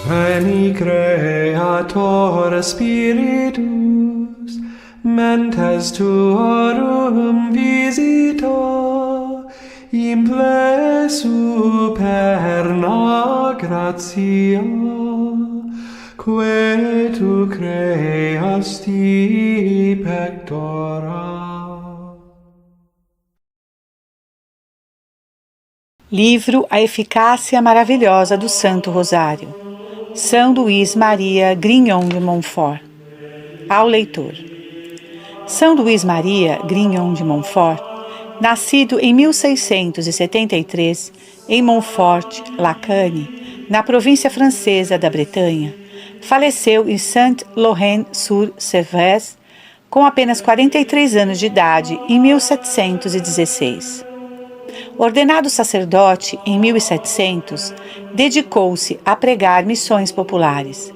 Veni Creator Spiritus, mentes tuorum visita, imple superna gratia, que tu creasti pectora. Livro A Eficácia Maravilhosa do Santo Rosário, São Luís Maria Grignon de Montfort. Ao leitor. São Luís Maria Grignon de Montfort, nascido em 1673 em Montfort-Lacane, na província francesa da Bretanha, faleceu em Saint-Laurent-sur-Sèvres com apenas 43 anos de idade em 1716. Ordenado sacerdote em 1700, dedicou-se a pregar missões populares.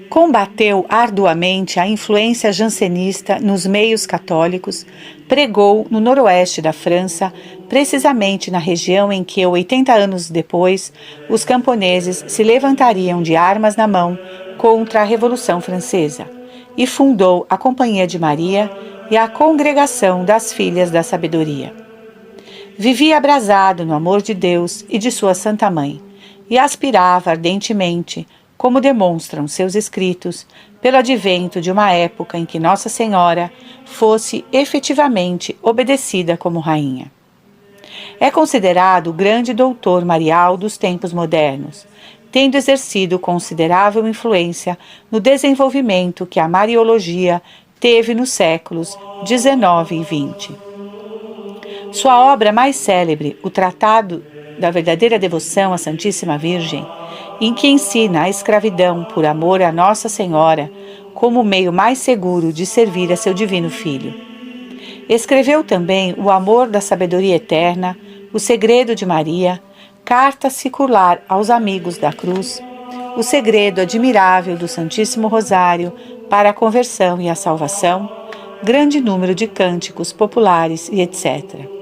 Combateu arduamente a influência jansenista nos meios católicos, pregou no noroeste da França, precisamente na região em que, 80 anos depois, os camponeses se levantariam de armas na mão contra a Revolução Francesa, e fundou a Companhia de Maria e a Congregação das Filhas da Sabedoria. Vivia abrasado no amor de Deus e de sua Santa Mãe, e aspirava ardentemente, como demonstram seus escritos, pelo advento de uma época em que Nossa Senhora fosse efetivamente obedecida como rainha. É considerado o grande doutor marial dos tempos modernos, tendo exercido considerável influência no desenvolvimento que a Mariologia teve nos séculos XIX e XX. Sua obra mais célebre, o Tratado da Verdadeira Devoção à Santíssima Virgem, em que ensina a escravidão por amor a Nossa Senhora como o meio mais seguro de servir a seu divino Filho. Escreveu também O Amor da Sabedoria Eterna, O Segredo de Maria, Carta Circular aos Amigos da Cruz, O Segredo Admirável do Santíssimo Rosário para a Conversão e a Salvação, grande número de cânticos populares e etc.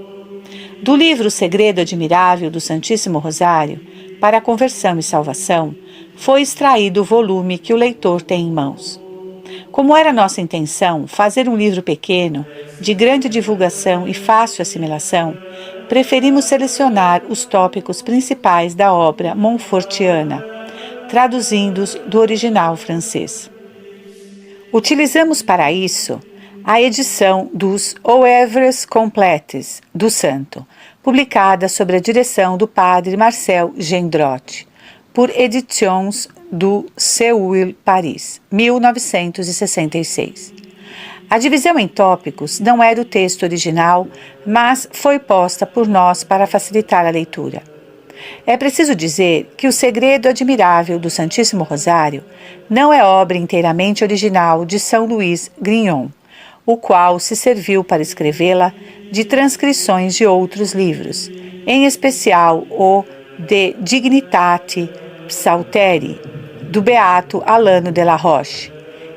Do livro O Segredo Admirável do Santíssimo Rosário para a Conversão e Salvação, foi extraído o volume que o leitor tem em mãos. Como era nossa intenção fazer um livro pequeno, de grande divulgação e fácil assimilação, preferimos selecionar os tópicos principais da obra montfortiana, traduzindo-os do original francês. Utilizamos para isso a edição dos Œuvres Complètes do Santo, publicada sob a direção do padre Marcel Gendrot, por Editions do Seuil, Paris, 1966. A divisão em tópicos não é do texto original, mas foi posta por nós para facilitar a leitura. É preciso dizer que O Segredo Admirável do Santíssimo Rosário não é obra inteiramente original de São Luís Grignon, o qual se serviu para escrevê-la de transcrições de outros livros, em especial o De Dignitate Psalteri, do beato Alano de la Roche,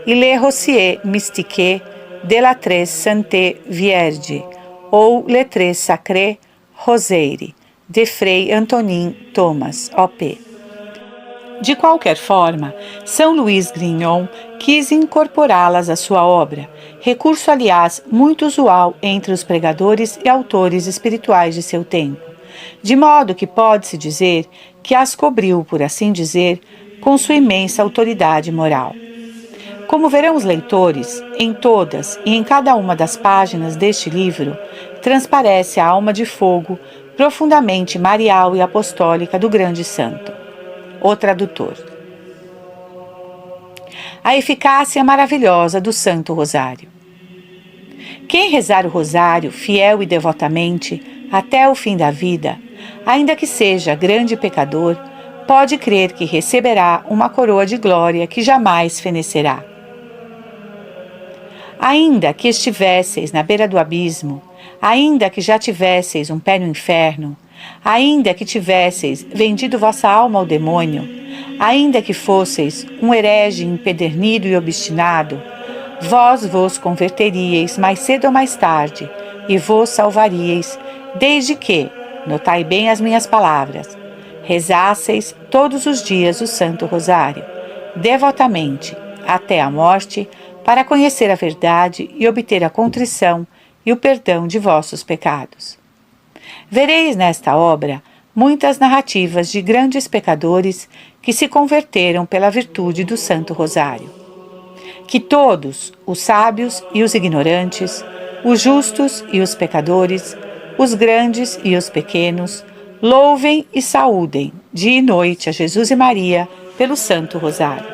e Le Rosier Mystique de la Tres Sainte Vierge, ou Le Tres Sacrés Rosaire, de Frei Antonin Thomas, O.P. De qualquer forma, São Luís Grignon quis incorporá-las à sua obra, recurso, aliás, muito usual entre os pregadores e autores espirituais de seu tempo, de modo que pode-se dizer que as cobriu, por assim dizer, com sua imensa autoridade moral. Como verão os leitores, em todas e em cada uma das páginas deste livro, transparece a alma de fogo profundamente marial e apostólica do grande santo. O tradutor. A eficácia maravilhosa do Santo Rosário. Quem rezar o rosário fiel e devotamente até o fim da vida, ainda que seja grande pecador, pode crer que receberá uma coroa de glória que jamais fenecerá. Ainda que estivesseis na beira do abismo, ainda que já tivesseis um pé no inferno, ainda que tivesseis vendido vossa alma ao demônio, ainda que fosseis um herege empedernido e obstinado, vós vos converteríeis mais cedo ou mais tarde e vos salvaríeis, desde que, notai bem as minhas palavras, rezasseis todos os dias o Santo Rosário, devotamente, até a morte, para conhecer a verdade e obter a contrição e o perdão de vossos pecados. Vereis nesta obra muitas narrativas de grandes pecadores que se converteram pela virtude do Santo Rosário. Que todos, os sábios e os ignorantes, os justos e os pecadores, os grandes e os pequenos, louvem e saúdem dia e noite a Jesus e Maria pelo Santo Rosário.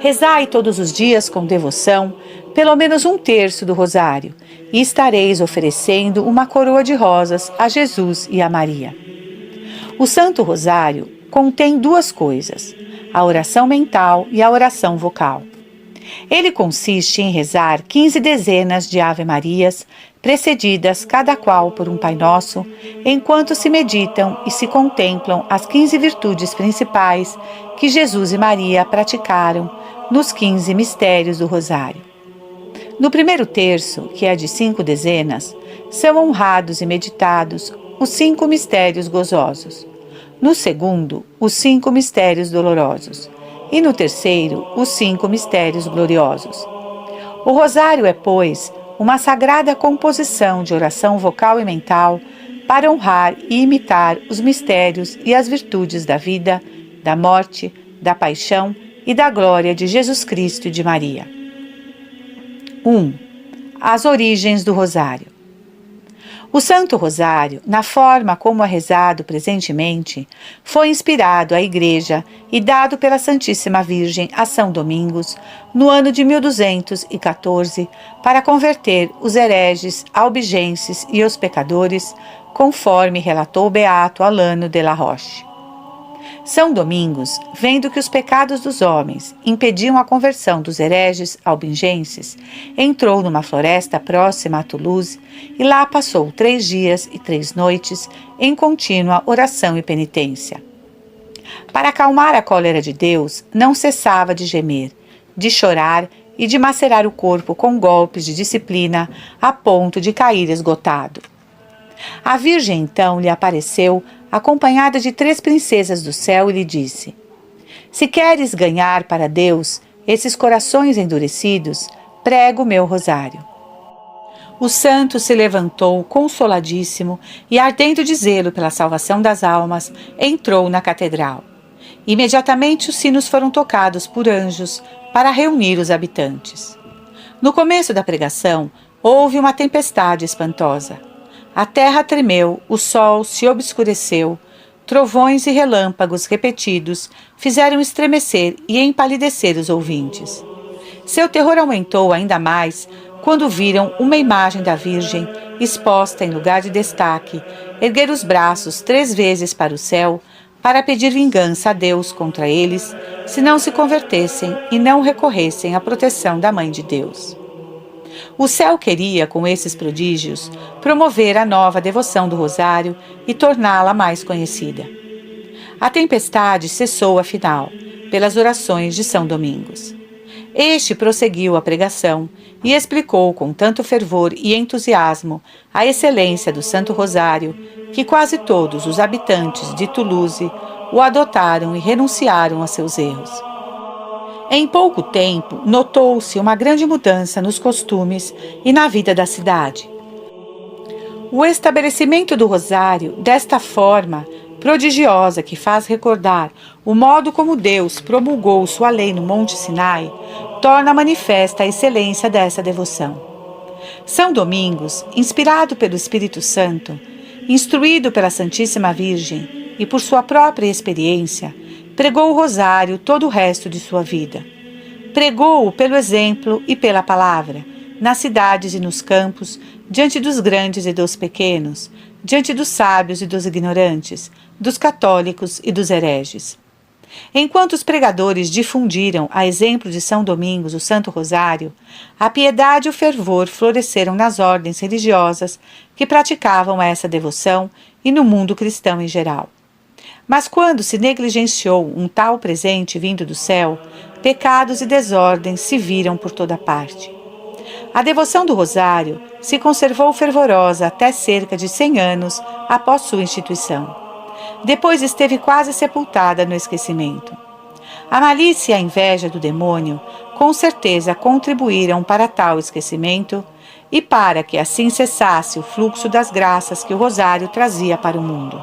Rezai todos os dias com devoção pelo menos 1/3 do rosário e estareis oferecendo uma coroa de rosas a Jesus e a Maria. O Santo Rosário contém 2 coisas, a oração mental e a oração vocal. Ele consiste em rezar 15 dezenas de Ave-Marias, precedidas cada qual por um Pai Nosso, enquanto se meditam e se contemplam as 15 virtudes principais que Jesus e Maria praticaram nos 15 mistérios do Rosário. No primeiro terço, que é de 5 dezenas, são honrados e meditados os 5 mistérios gozosos. No segundo, os 5 mistérios dolorosos. E no terceiro, os 5 mistérios gloriosos. O rosário é, pois, uma sagrada composição de oração vocal e mental para honrar e imitar os mistérios e as virtudes da vida, da morte, da paixão e da glória de Jesus Cristo e de Maria. 1. As origens do rosário. O Santo Rosário, na forma como é rezado presentemente, foi inspirado à Igreja e dado pela Santíssima Virgem a São Domingos, no ano de 1214, para converter os hereges, albigenses e os pecadores, conforme relatou o beato Alano de la Roche. São Domingos, vendo que os pecados dos homens impediam a conversão dos hereges albigenses, entrou numa floresta próxima a Toulouse e lá passou 3 dias e 3 noites em contínua oração e penitência. Para acalmar a cólera de Deus, não cessava de gemer, de chorar e de macerar o corpo com golpes de disciplina a ponto de cair esgotado. A Virgem então lhe apareceu acompanhada de 3 princesas do céu e lhe disse: Se queres ganhar para Deus esses corações endurecidos, prega o meu rosário. O santo se levantou consoladíssimo e, ardendo de zelo pela salvação das almas, entrou na catedral. Imediatamente os sinos foram tocados por anjos para reunir os habitantes. No começo da pregação, houve uma tempestade espantosa. A terra tremeu, o sol se obscureceu, trovões e relâmpagos repetidos fizeram estremecer e empalidecer os ouvintes. Seu terror aumentou ainda mais quando viram uma imagem da Virgem, exposta em lugar de destaque, erguer os braços 3 vezes para o céu para pedir vingança a Deus contra eles, se não se convertessem e não recorressem à proteção da Mãe de Deus. O céu queria, com esses prodígios, promover a nova devoção do rosário e torná-la mais conhecida. A tempestade cessou afinal, pelas orações de São Domingos. Este prosseguiu a pregação e explicou com tanto fervor e entusiasmo a excelência do Santo Rosário que quase todos os habitantes de Toulouse o adotaram e renunciaram a seus erros. Em pouco tempo, notou-se uma grande mudança nos costumes e na vida da cidade. O estabelecimento do rosário, desta forma prodigiosa que faz recordar o modo como Deus promulgou sua lei no Monte Sinai, torna manifesta a excelência dessa devoção. São Domingos, inspirado pelo Espírito Santo, instruído pela Santíssima Virgem e por sua própria experiência, pregou o rosário todo o resto de sua vida. Pregou-o pelo exemplo e pela palavra, nas cidades e nos campos, diante dos grandes e dos pequenos, diante dos sábios e dos ignorantes, dos católicos e dos hereges. Enquanto os pregadores difundiram, a exemplo de São Domingos, o Santo Rosário, a piedade e o fervor floresceram nas ordens religiosas que praticavam essa devoção e no mundo cristão em geral. Mas quando se negligenciou um tal presente vindo do céu, pecados e desordens se viram por toda parte. A devoção do rosário se conservou fervorosa até cerca de 100 anos após sua instituição. Depois esteve quase sepultada no esquecimento. A malícia e a inveja do demônio com certeza contribuíram para tal esquecimento e para que assim cessasse o fluxo das graças que o rosário trazia para o mundo.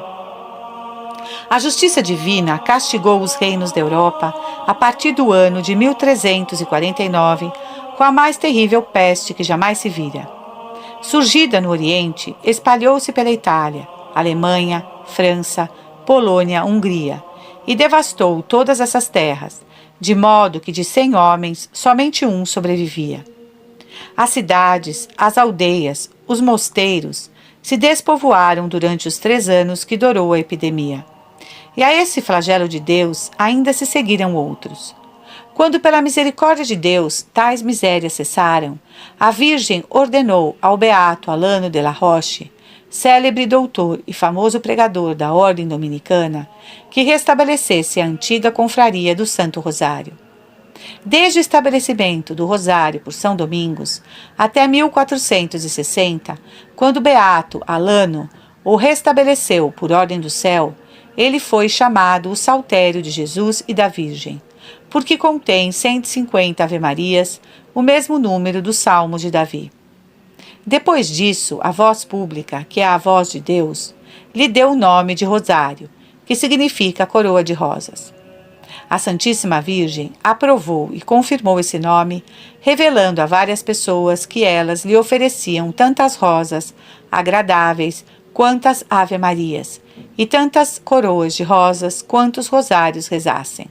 A justiça divina castigou os reinos da Europa a partir do ano de 1349 com a mais terrível peste que jamais se vira. Surgida no Oriente, espalhou-se pela Itália, Alemanha, França, Polônia, Hungria e devastou todas essas terras, de modo que de 100 homens somente um sobrevivia. As cidades, as aldeias, os mosteiros se despovoaram durante os 3 anos que durou a epidemia. E a esse flagelo de Deus ainda se seguiram outros. Quando, pela misericórdia de Deus, tais misérias cessaram, a Virgem ordenou ao beato Alano de la Roche, célebre doutor e famoso pregador da Ordem Dominicana, que restabelecesse a antiga confraria do Santo Rosário. Desde o estabelecimento do Rosário por São Domingos até 1460, quando o beato Alano o restabeleceu por ordem do céu, ele foi chamado o Saltério de Jesus e da Virgem, porque contém 150 Ave-Marias, o mesmo número dos Salmos de Davi. Depois disso, a voz pública, que é a voz de Deus, lhe deu o nome de Rosário, que significa coroa de rosas. A Santíssima Virgem aprovou e confirmou esse nome, revelando a várias pessoas que elas lhe ofereciam tantas rosas agradáveis quantas Ave-Marias, e tantas coroas de rosas quantos rosários rezassem.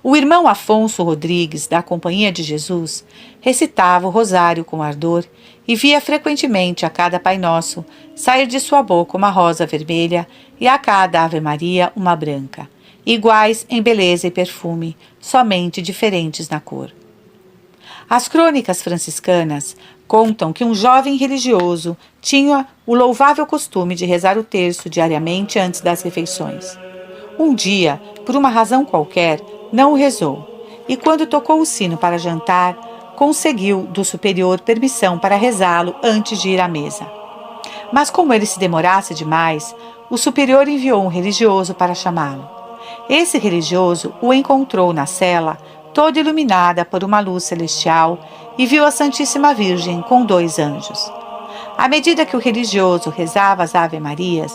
O irmão Afonso Rodrigues, da Companhia de Jesus, recitava o rosário com ardor e via frequentemente a cada Pai Nosso sair de sua boca uma rosa vermelha e a cada Ave-Maria uma branca, iguais em beleza e perfume, somente diferentes na cor. As crônicas franciscanas contam que um jovem religioso tinha o louvável costume de rezar o terço diariamente antes das refeições. Um dia, por uma razão qualquer, não o rezou, e quando tocou o sino para jantar, conseguiu do superior permissão para rezá-lo antes de ir à mesa. Mas como ele se demorasse demais, o superior enviou um religioso para chamá-lo. Esse religioso o encontrou na cela, toda iluminada por uma luz celestial, e viu a Santíssima Virgem com 2 anjos. À medida que o religioso rezava as Ave-Marias,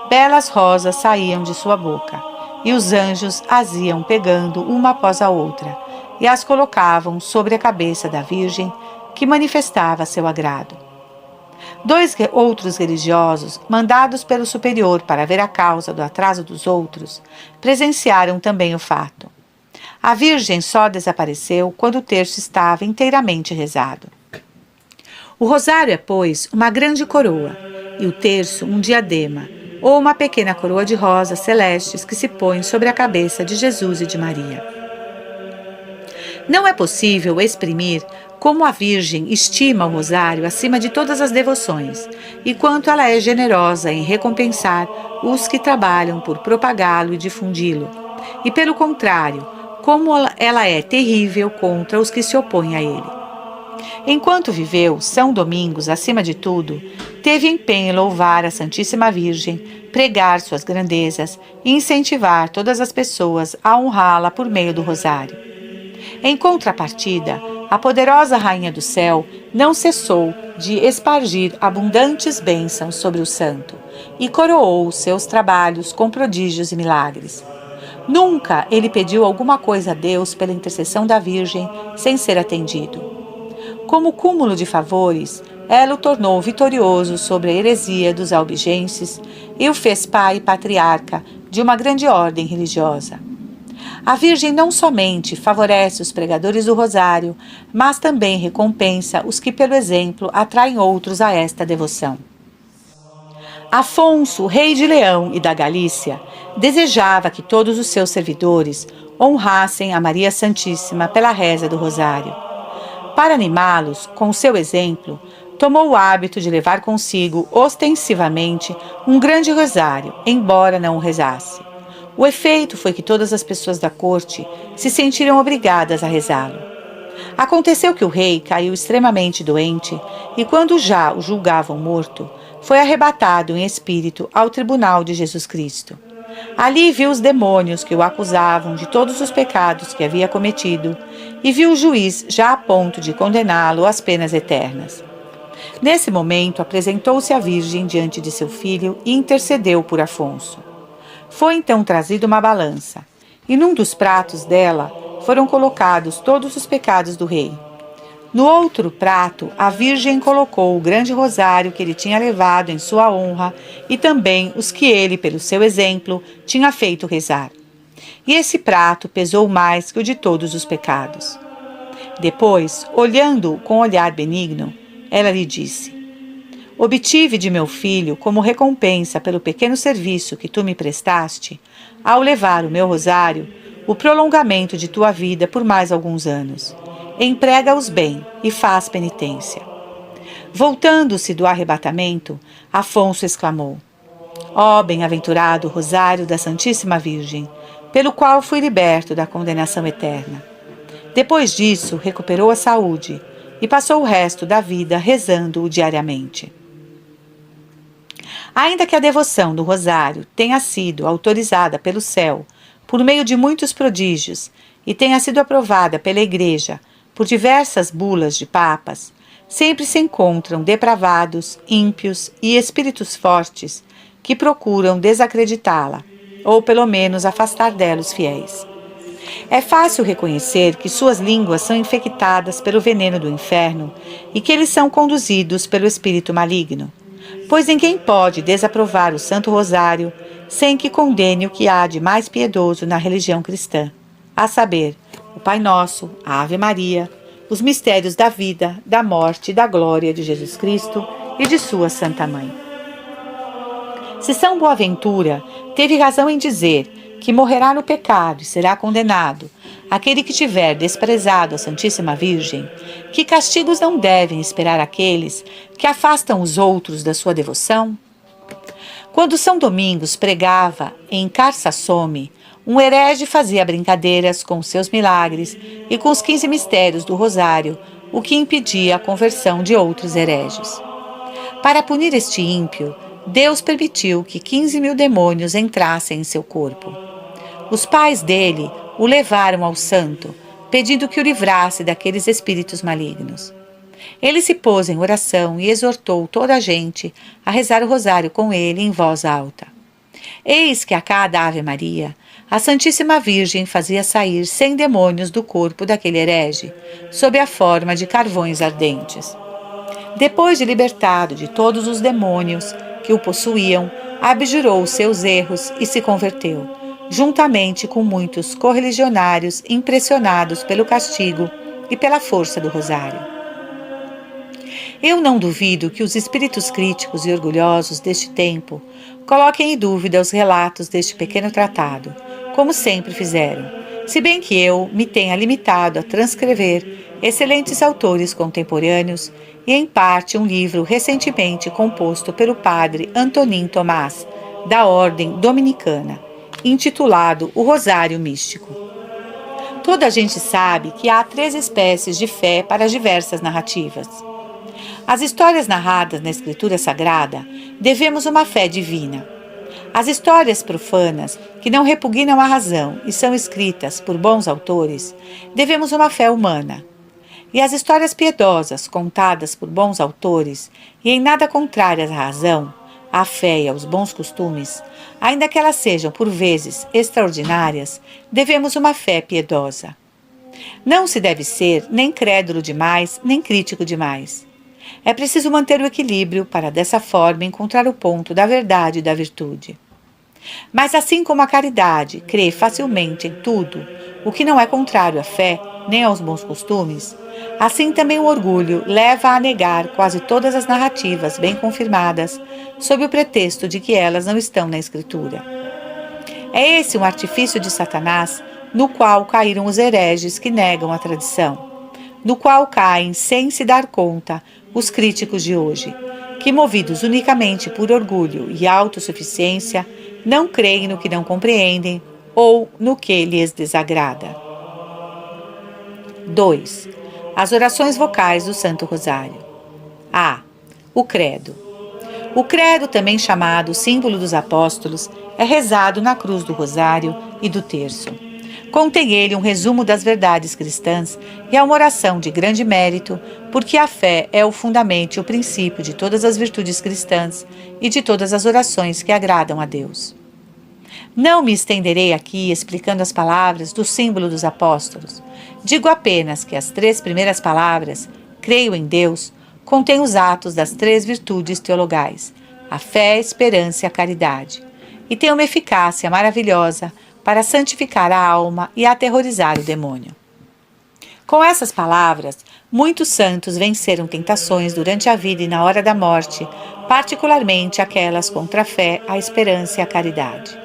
belas rosas saíam de sua boca, e os anjos as iam pegando uma após a outra, e as colocavam sobre a cabeça da Virgem, que manifestava seu agrado. 2 outros religiosos, mandados pelo superior para ver a causa do atraso dos outros, presenciaram também o fato. A Virgem só desapareceu quando o terço estava inteiramente rezado. O rosário é, pois, uma grande coroa, e o terço um diadema, ou uma pequena coroa de rosas celestes que se põe sobre a cabeça de Jesus e de Maria. Não é possível exprimir como a Virgem estima o rosário acima de todas as devoções, e quanto ela é generosa em recompensar os que trabalham por propagá-lo e difundi-lo, e pelo contrário, como ela é terrível contra os que se opõem a ele. Enquanto viveu, São Domingos, acima de tudo, teve empenho em louvar a Santíssima Virgem, pregar suas grandezas e incentivar todas as pessoas a honrá-la por meio do rosário. Em contrapartida, a poderosa Rainha do Céu não cessou de espargir abundantes bênçãos sobre o santo e coroou seus trabalhos com prodígios e milagres. Nunca ele pediu alguma coisa a Deus pela intercessão da Virgem sem ser atendido. Como cúmulo de favores, ela o tornou vitorioso sobre a heresia dos albigenses e o fez pai e patriarca de uma grande ordem religiosa. A Virgem não somente favorece os pregadores do rosário, mas também recompensa os que, pelo exemplo, atraem outros a esta devoção. Afonso, rei de Leão e da Galícia, desejava que todos os seus servidores honrassem a Maria Santíssima pela reza do rosário. Para animá-los, com seu exemplo, tomou o hábito de levar consigo ostensivamente um grande rosário, embora não o rezasse. O efeito foi que todas as pessoas da corte se sentiram obrigadas a rezá-lo. Aconteceu que o rei caiu extremamente doente e, quando já o julgavam morto, foi arrebatado em espírito ao tribunal de Jesus Cristo. Ali viu os demônios que o acusavam de todos os pecados que havia cometido e viu o juiz já a ponto de condená-lo às penas eternas. Nesse momento, apresentou-se a Virgem diante de seu filho e intercedeu por Afonso. Foi então trazida uma balança, e num dos pratos dela foram colocados todos os pecados do rei. No outro prato, a Virgem colocou o grande rosário que ele tinha levado em sua honra e também os que ele, pelo seu exemplo, tinha feito rezar. E esse prato pesou mais que o de todos os pecados. Depois, olhando-o com olhar benigno, ela lhe disse: obtive de meu filho, como recompensa pelo pequeno serviço que tu me prestaste, ao levar o meu rosário, o prolongamento de tua vida por mais alguns anos. Emprega-os bem e faz penitência. Voltando-se do arrebatamento, Afonso exclamou: ó bem-aventurado Rosário da Santíssima Virgem, pelo qual fui liberto da condenação eterna. Depois disso, recuperou a saúde e passou o resto da vida rezando-o diariamente. Ainda que a devoção do Rosário tenha sido autorizada pelo céu por meio de muitos prodígios e tenha sido aprovada pela Igreja por diversas bulas de papas, sempre se encontram depravados, ímpios e espíritos fortes que procuram desacreditá-la, ou pelo menos afastar dela os fiéis. É fácil reconhecer que suas línguas são infectadas pelo veneno do inferno e que eles são conduzidos pelo espírito maligno, pois ninguém pode desaprovar o Santo Rosário sem que condene o que há de mais piedoso na religião cristã, a saber, o Pai Nosso, a Ave Maria, os mistérios da vida, da morte e da glória de Jesus Cristo e de sua Santa Mãe. Se São Boaventura teve razão em dizer que morrerá no pecado e será condenado aquele que tiver desprezado a Santíssima Virgem, que castigos não devem esperar aqueles que afastam os outros da sua devoção? Quando São Domingos pregava em Carcassonne, um herege fazia brincadeiras com seus milagres e com os 15 mistérios do Rosário, o que impedia a conversão de outros hereges. Para punir este ímpio, Deus permitiu que 15.000 demônios entrassem em seu corpo. Os pais dele o levaram ao santo, pedindo que o livrasse daqueles espíritos malignos. Ele se pôs em oração e exortou toda a gente a rezar o rosário com ele em voz alta. Eis que a cada Ave Maria, a Santíssima Virgem fazia sair 100 demônios do corpo daquele herege, sob a forma de carvões ardentes. Depois de libertado de todos os demônios que o possuíam, abjurou seus erros e se converteu, juntamente com muitos correligionários impressionados pelo castigo e pela força do rosário. Eu não duvido que os espíritos críticos e orgulhosos deste tempo coloquem em dúvida os relatos deste pequeno tratado, como sempre fizeram, se bem que eu me tenha limitado a transcrever excelentes autores contemporâneos e, em parte, um livro recentemente composto pelo padre Antonin Tomás, da Ordem Dominicana, intitulado O Rosário Místico. Toda a gente sabe que há 3 espécies de fé para as diversas narrativas. As histórias narradas na Escritura Sagrada devemos uma fé divina. As histórias profanas, que não repugnam à razão e são escritas por bons autores, devemos uma fé humana. E as histórias piedosas, contadas por bons autores e em nada contrárias à razão, à fé e aos bons costumes, ainda que elas sejam por vezes extraordinárias, devemos uma fé piedosa. Não se deve ser nem crédulo demais, nem crítico demais. É preciso manter o equilíbrio para, dessa forma, encontrar o ponto da verdade e da virtude. Mas assim como a caridade crê facilmente em tudo, o que não é contrário à fé, nem aos bons costumes, assim também o orgulho leva a negar quase todas as narrativas bem confirmadas, sob o pretexto de que elas não estão na Escritura. É esse um artifício de Satanás no qual caíram os hereges que negam a tradição, no qual caem, sem se dar conta, os críticos de hoje, que, movidos unicamente por orgulho e autossuficiência, não creem no que não compreendem ou no que lhes desagrada. 2. As orações vocais do Santo Rosário. A. O Credo. O credo, também chamado símbolo dos apóstolos, é rezado na cruz do rosário e do terço. Contém ele um resumo das verdades cristãs e é uma oração de grande mérito, porque a fé é o fundamento e o princípio de todas as virtudes cristãs e de todas as orações que agradam a Deus. Não me estenderei aqui explicando as palavras do símbolo dos apóstolos. Digo apenas que as 3 primeiras palavras, creio em Deus, contêm os atos das 3 virtudes teologais, a fé, a esperança e a caridade, e têm uma eficácia maravilhosa para santificar a alma e aterrorizar o demônio. Com essas palavras, muitos santos venceram tentações durante a vida e na hora da morte, particularmente aquelas contra a fé, a esperança e a caridade.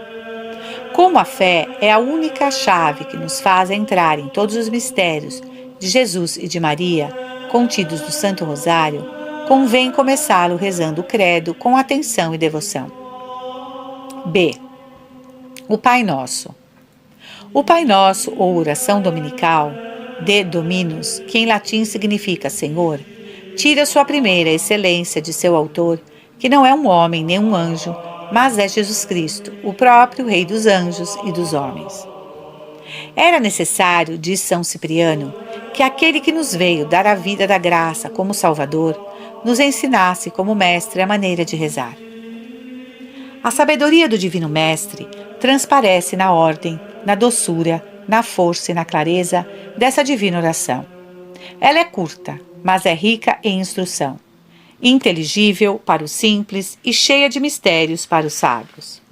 Como a fé é a única chave que nos faz entrar em todos os mistérios de Jesus e de Maria, contidos no Santo Rosário, convém começá-lo rezando o credo com atenção e devoção. B. O Pai Nosso. O Pai Nosso, ou oração dominical, de Dominus, que em latim significa Senhor, tira sua primeira excelência de seu autor, que não é um homem nem um anjo, mas é Jesus Cristo, o próprio Rei dos anjos e dos homens. Era necessário, diz São Cipriano, que aquele que nos veio dar a vida da graça como Salvador, nos ensinasse como mestre a maneira de rezar. A sabedoria do Divino Mestre transparece na ordem, na doçura, na força e na clareza dessa divina oração. Ela é curta, mas é rica em instrução, inteligível para os simples e cheia de mistérios para os sábios.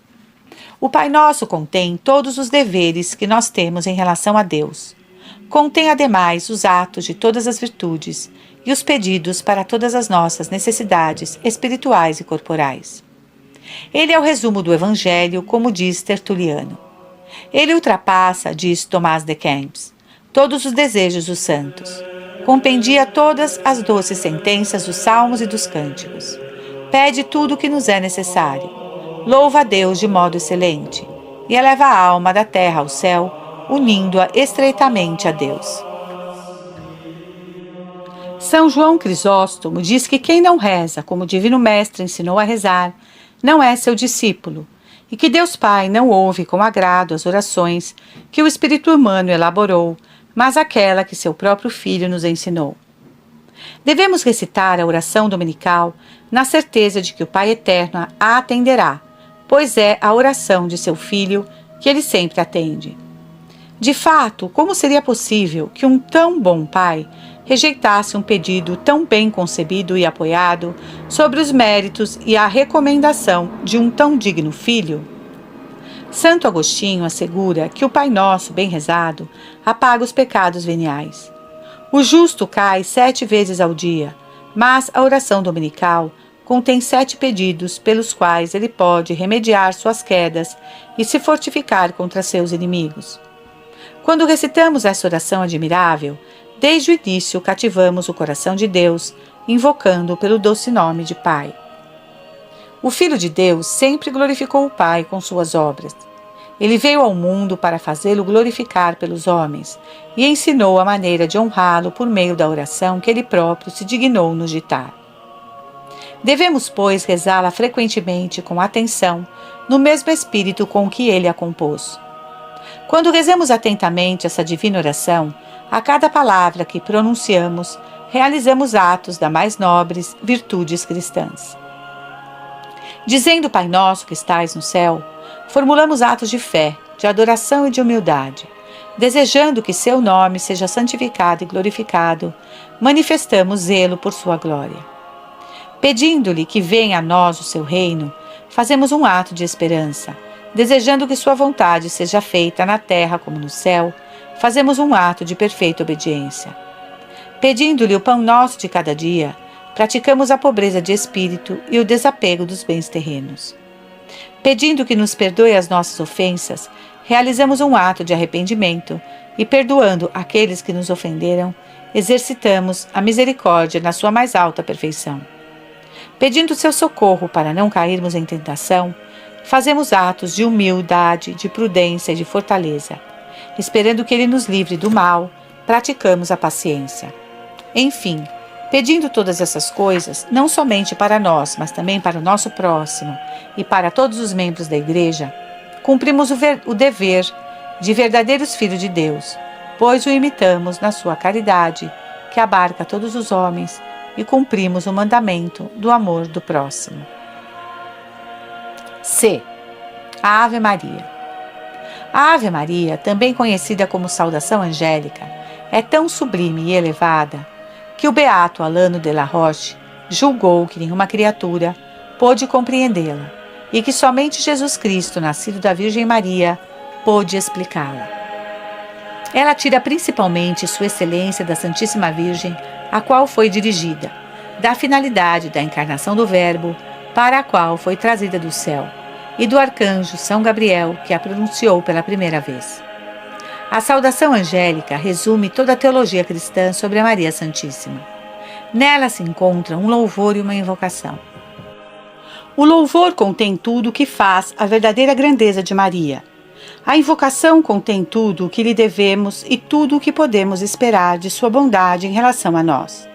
O Pai Nosso contém todos os deveres que nós temos em relação a Deus. Contém, ademais, os atos de todas as virtudes e os pedidos para todas as nossas necessidades espirituais e corporais. Ele é o resumo do Evangelho, como diz Tertuliano. Ele ultrapassa, diz Tomás de Kempis, todos os desejos dos santos. Compendia todas as doces sentenças dos salmos e dos cânticos. Pede tudo o que nos é necessário. Louva a Deus de modo excelente e eleva a alma da terra ao céu, unindo-a estreitamente a Deus. São João Crisóstomo diz que quem não reza como o Divino Mestre ensinou a rezar, não é seu discípulo, e que Deus Pai não ouve com agrado as orações que o espírito humano elaborou, mas aquela que seu próprio Filho nos ensinou. Devemos recitar a oração dominical na certeza de que o Pai Eterno a atenderá, pois é a oração de seu Filho que ele sempre atende. De fato, como seria possível que um tão bom Pai rejeitasse um pedido tão bem concebido e apoiado sobre os méritos e a recomendação de um tão digno filho? Santo Agostinho assegura que o Pai Nosso bem rezado apaga os pecados veniais. O justo cai 7 vezes ao dia, mas a oração dominical contém 7 pedidos pelos quais ele pode remediar suas quedas e se fortificar contra seus inimigos. Quando recitamos essa oração admirável, desde o início cativamos o coração de Deus, invocando-o pelo doce nome de Pai. O Filho de Deus sempre glorificou o Pai com suas obras. Ele veio ao mundo para fazê-lo glorificar pelos homens e ensinou a maneira de honrá-lo por meio da oração que ele próprio se dignou nos ditar. Devemos, pois, rezá-la frequentemente com atenção, no mesmo espírito com que ele a compôs. Quando rezemos atentamente essa divina oração, a cada palavra que pronunciamos, realizamos atos das mais nobres virtudes cristãs. Dizendo Pai Nosso que estais no céu, formulamos atos de fé, de adoração e de humildade. Desejando que seu nome seja santificado e glorificado, manifestamos zelo por sua glória. Pedindo-lhe que venha a nós o seu reino, fazemos um ato de esperança. Desejando que sua vontade seja feita na terra como no céu, fazemos um ato de perfeita obediência. Pedindo-lhe o pão nosso de cada dia, praticamos a pobreza de espírito e o desapego dos bens terrenos. Pedindo que nos perdoe as nossas ofensas, realizamos um ato de arrependimento e, perdoando aqueles que nos ofenderam, exercitamos a misericórdia na sua mais alta perfeição. Pedindo seu socorro para não cairmos em tentação, fazemos atos de humildade, de prudência e de fortaleza. Esperando que ele nos livre do mal, praticamos a paciência. Enfim, Pedindo todas essas coisas, não somente para nós, mas também para o nosso próximo e para todos os membros da Igreja, cumprimos o dever de verdadeiros filhos de Deus, pois o imitamos na sua caridade, que abarca todos os homens, e cumprimos o mandamento do amor do próximo. C. A Ave Maria. A Ave Maria, também conhecida como saudação angélica, é tão sublime e elevada que o beato Alano de la Roche julgou que nenhuma criatura pôde compreendê-la e que somente Jesus Cristo, nascido da Virgem Maria, pôde explicá-la. Ela tira principalmente sua excelência da Santíssima Virgem, a qual foi dirigida, da finalidade da encarnação do Verbo, para a qual foi trazida do céu, e do arcanjo São Gabriel, que a pronunciou pela primeira vez. A saudação angélica resume toda a teologia cristã sobre a Maria Santíssima. Nela se encontra um louvor e uma invocação. O louvor contém tudo o que faz a verdadeira grandeza de Maria. A invocação contém tudo o que lhe devemos e tudo o que podemos esperar de sua bondade em relação a nós.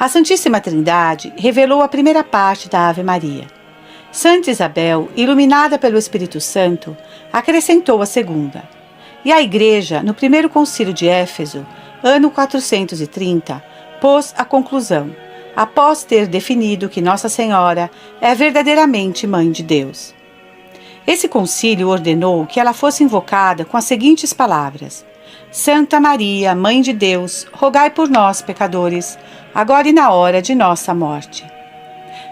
A Santíssima Trindade revelou a primeira parte da Ave Maria. Santa Isabel, iluminada pelo Espírito Santo, acrescentou a segunda. E a Igreja, no primeiro concílio de Éfeso, ano 430, pôs a conclusão, após ter definido que Nossa Senhora é verdadeiramente Mãe de Deus. Esse concílio ordenou que ela fosse invocada com as seguintes palavras: Santa Maria, Mãe de Deus, rogai por nós, pecadores, agora e na hora de nossa morte.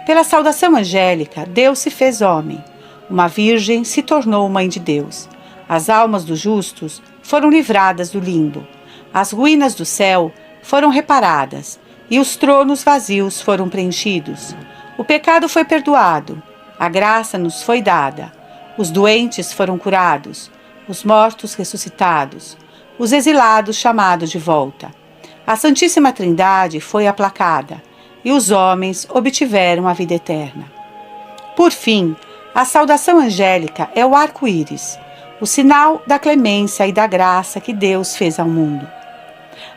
Pela saudação angélica, Deus se fez homem. Uma virgem se tornou Mãe de Deus. As almas dos justos foram livradas do limbo. As ruínas do céu foram reparadas e os tronos vazios foram preenchidos. O pecado foi perdoado. A graça nos foi dada. Os doentes foram curados. Os mortos ressuscitados. Os exilados chamados de volta. A Santíssima Trindade foi aplacada e os homens obtiveram a vida eterna. Por fim, a saudação angélica é o arco-íris, o sinal da clemência e da graça que Deus fez ao mundo.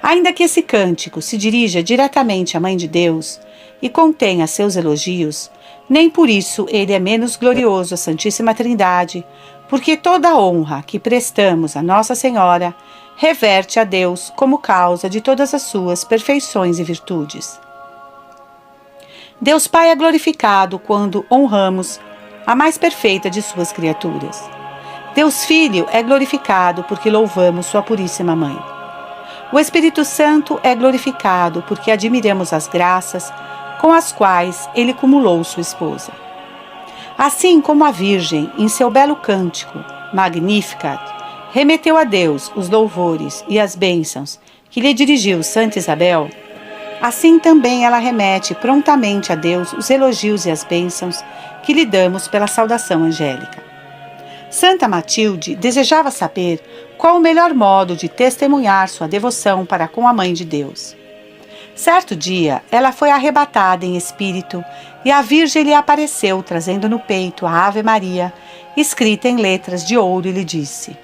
Ainda que esse cântico se dirija diretamente à Mãe de Deus e contenha seus elogios, nem por isso ele é menos glorioso à Santíssima Trindade, porque toda a honra que prestamos a Nossa Senhora reverte a Deus como causa de todas as suas perfeições e virtudes. Deus Pai é glorificado quando honramos a mais perfeita de suas criaturas. Deus Filho é glorificado porque louvamos sua puríssima Mãe. O Espírito Santo é glorificado porque admiramos as graças com as quais ele cumulou sua esposa. Assim como a Virgem, em seu belo cântico, Magnificat, remeteu a Deus os louvores e as bênçãos que lhe dirigiu Santa Isabel, assim também ela remete prontamente a Deus os elogios e as bênçãos que lhe damos pela saudação angélica. Santa Matilde desejava saber qual o melhor modo de testemunhar sua devoção para com a Mãe de Deus. Certo dia, ela foi arrebatada em espírito e a Virgem lhe apareceu trazendo no peito a Ave Maria, escrita em letras de ouro, e lhe disse: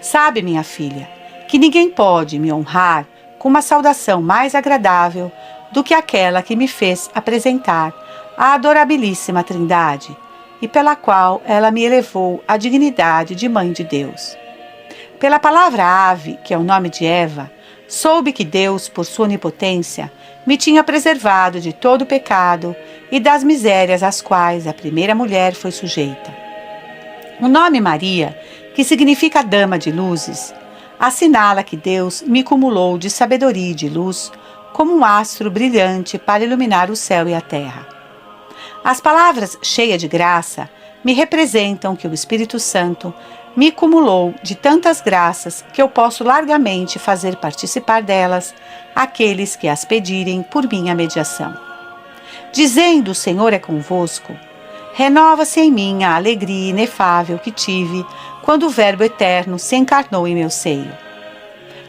Sabe, minha filha, que ninguém pode me honrar com uma saudação mais agradável do que aquela que me fez apresentar a adorabilíssima Trindade, e pela qual ela me elevou à dignidade de Mãe de Deus. Pela palavra ave, que é o nome de Eva, soube que Deus, por sua onipotência, me tinha preservado de todo o pecado e das misérias às quais a primeira mulher foi sujeita. O nome Maria, que significa dama de luzes, assinala que Deus me cumulou de sabedoria e de luz como um astro brilhante para iluminar o céu e a terra. As palavras cheias de graça me representam que o Espírito Santo me cumulou de tantas graças que eu posso largamente fazer participar delas aqueles que as pedirem por minha mediação. Dizendo: o Senhor é convosco, renova-se em mim a alegria inefável que tive quando o Verbo eterno se encarnou em meu seio.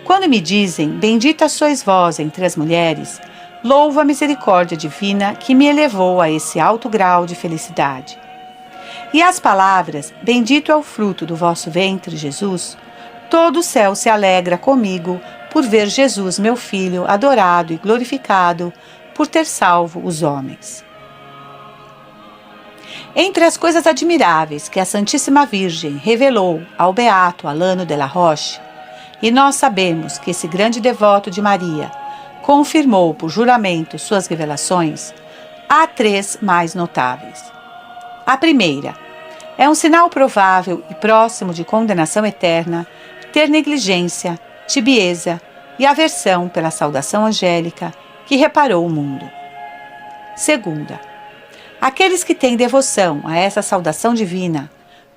Quando me dizem: bendita sois vós entre as mulheres, louvo a misericórdia divina que me elevou a esse alto grau de felicidade. E as palavras: bendito é o fruto do vosso ventre, Jesus, todo o céu se alegra comigo por ver Jesus, meu Filho, adorado e glorificado por ter salvo os homens. Entre as coisas admiráveis que a Santíssima Virgem revelou ao beato Alano de la Roche, e nós sabemos que esse grande devoto de Maria confirmou por juramento suas revelações, há 3 mais notáveis. A primeira, é um sinal provável e próximo de condenação eterna ter negligência, tibieza e aversão pela saudação angélica que reparou o mundo. Segunda, aqueles que têm devoção a essa saudação divina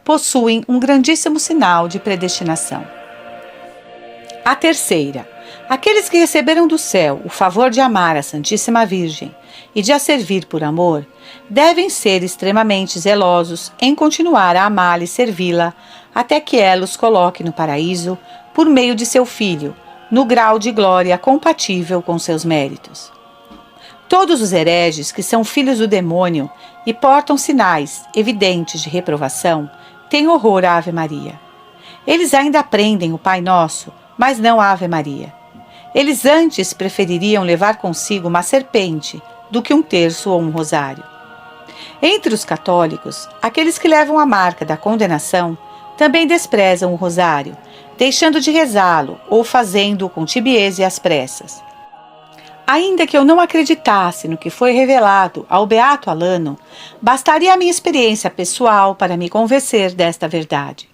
possuem um grandíssimo sinal de predestinação. A terceira, aqueles que receberam do céu o favor de amar a Santíssima Virgem e de a servir por amor, devem ser extremamente zelosos em continuar a amá-la e servi-la até que ela os coloque no paraíso por meio de seu Filho, no grau de glória compatível com seus méritos. Todos os hereges que são filhos do demônio e portam sinais evidentes de reprovação têm horror à Ave Maria. Eles ainda aprendem o Pai Nosso, mas não a Ave Maria. Eles antes prefeririam levar consigo uma serpente do que um terço ou um rosário. Entre os católicos, aqueles que levam a marca da condenação também desprezam o rosário, deixando de rezá-lo ou fazendo-o com tibieza e às pressas. Ainda que eu não acreditasse no que foi revelado ao beato Alano, bastaria a minha experiência pessoal para me convencer desta verdade.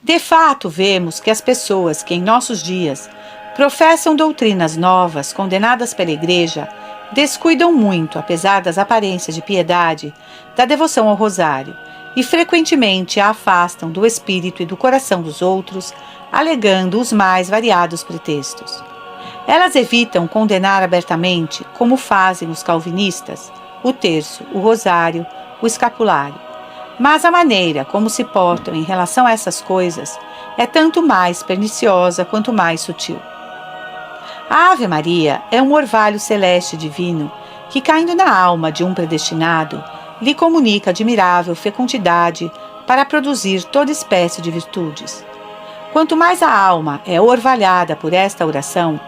De fato, vemos que as pessoas que em nossos dias professam doutrinas novas condenadas pela Igreja descuidam muito, apesar das aparências de piedade, da devoção ao rosário e frequentemente a afastam do espírito e do coração dos outros, alegando os mais variados pretextos. Elas evitam condenar abertamente, como fazem os calvinistas, o terço, o rosário, o escapulário. Mas a maneira como se portam em relação a essas coisas é tanto mais perniciosa quanto mais sutil. A Ave Maria é um orvalho celeste divino que, caindo na alma de um predestinado, lhe comunica admirável fecundidade para produzir toda espécie de virtudes. Quanto mais a alma é orvalhada por esta oração,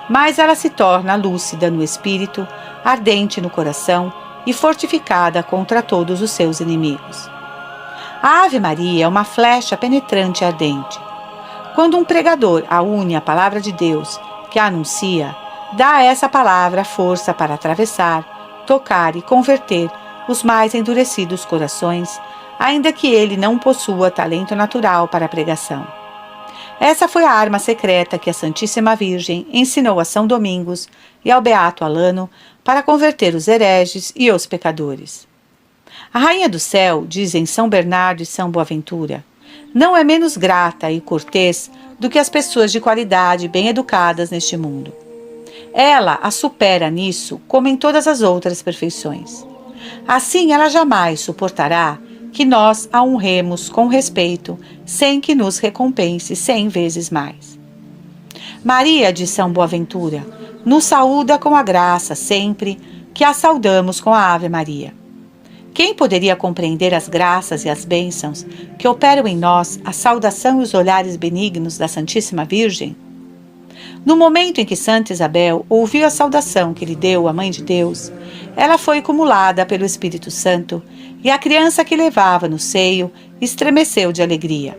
mais ela se torna lúcida no espírito, ardente no coração e fortificada contra todos os seus inimigos. A Ave Maria é uma flecha penetrante e ardente. Quando um pregador a une à palavra de Deus, que a anuncia, dá a essa palavra força para atravessar, tocar e converter os mais endurecidos corações, ainda que ele não possua talento natural para a pregação. Essa foi a arma secreta que a Santíssima Virgem ensinou a São Domingos e ao beato Alano para converter os hereges e os pecadores. A Rainha do Céu, dizem São Bernardo e São Boaventura, não é menos grata e cortês do que as pessoas de qualidade bem educadas neste mundo. Ela a supera nisso como em todas as outras perfeições. Assim, ela jamais suportará que nós a honremos com respeito, sem que nos recompense 100 vezes mais. Maria de São Boaventura nos saúda com a graça sempre que a saudamos com a Ave Maria. Quem poderia compreender as graças e as bênçãos que operam em nós a saudação e os olhares benignos da Santíssima Virgem? No momento em que Santa Isabel ouviu a saudação que lhe deu a Mãe de Deus, ela foi cumulada pelo Espírito Santo e a criança que levava no seio estremeceu de alegria.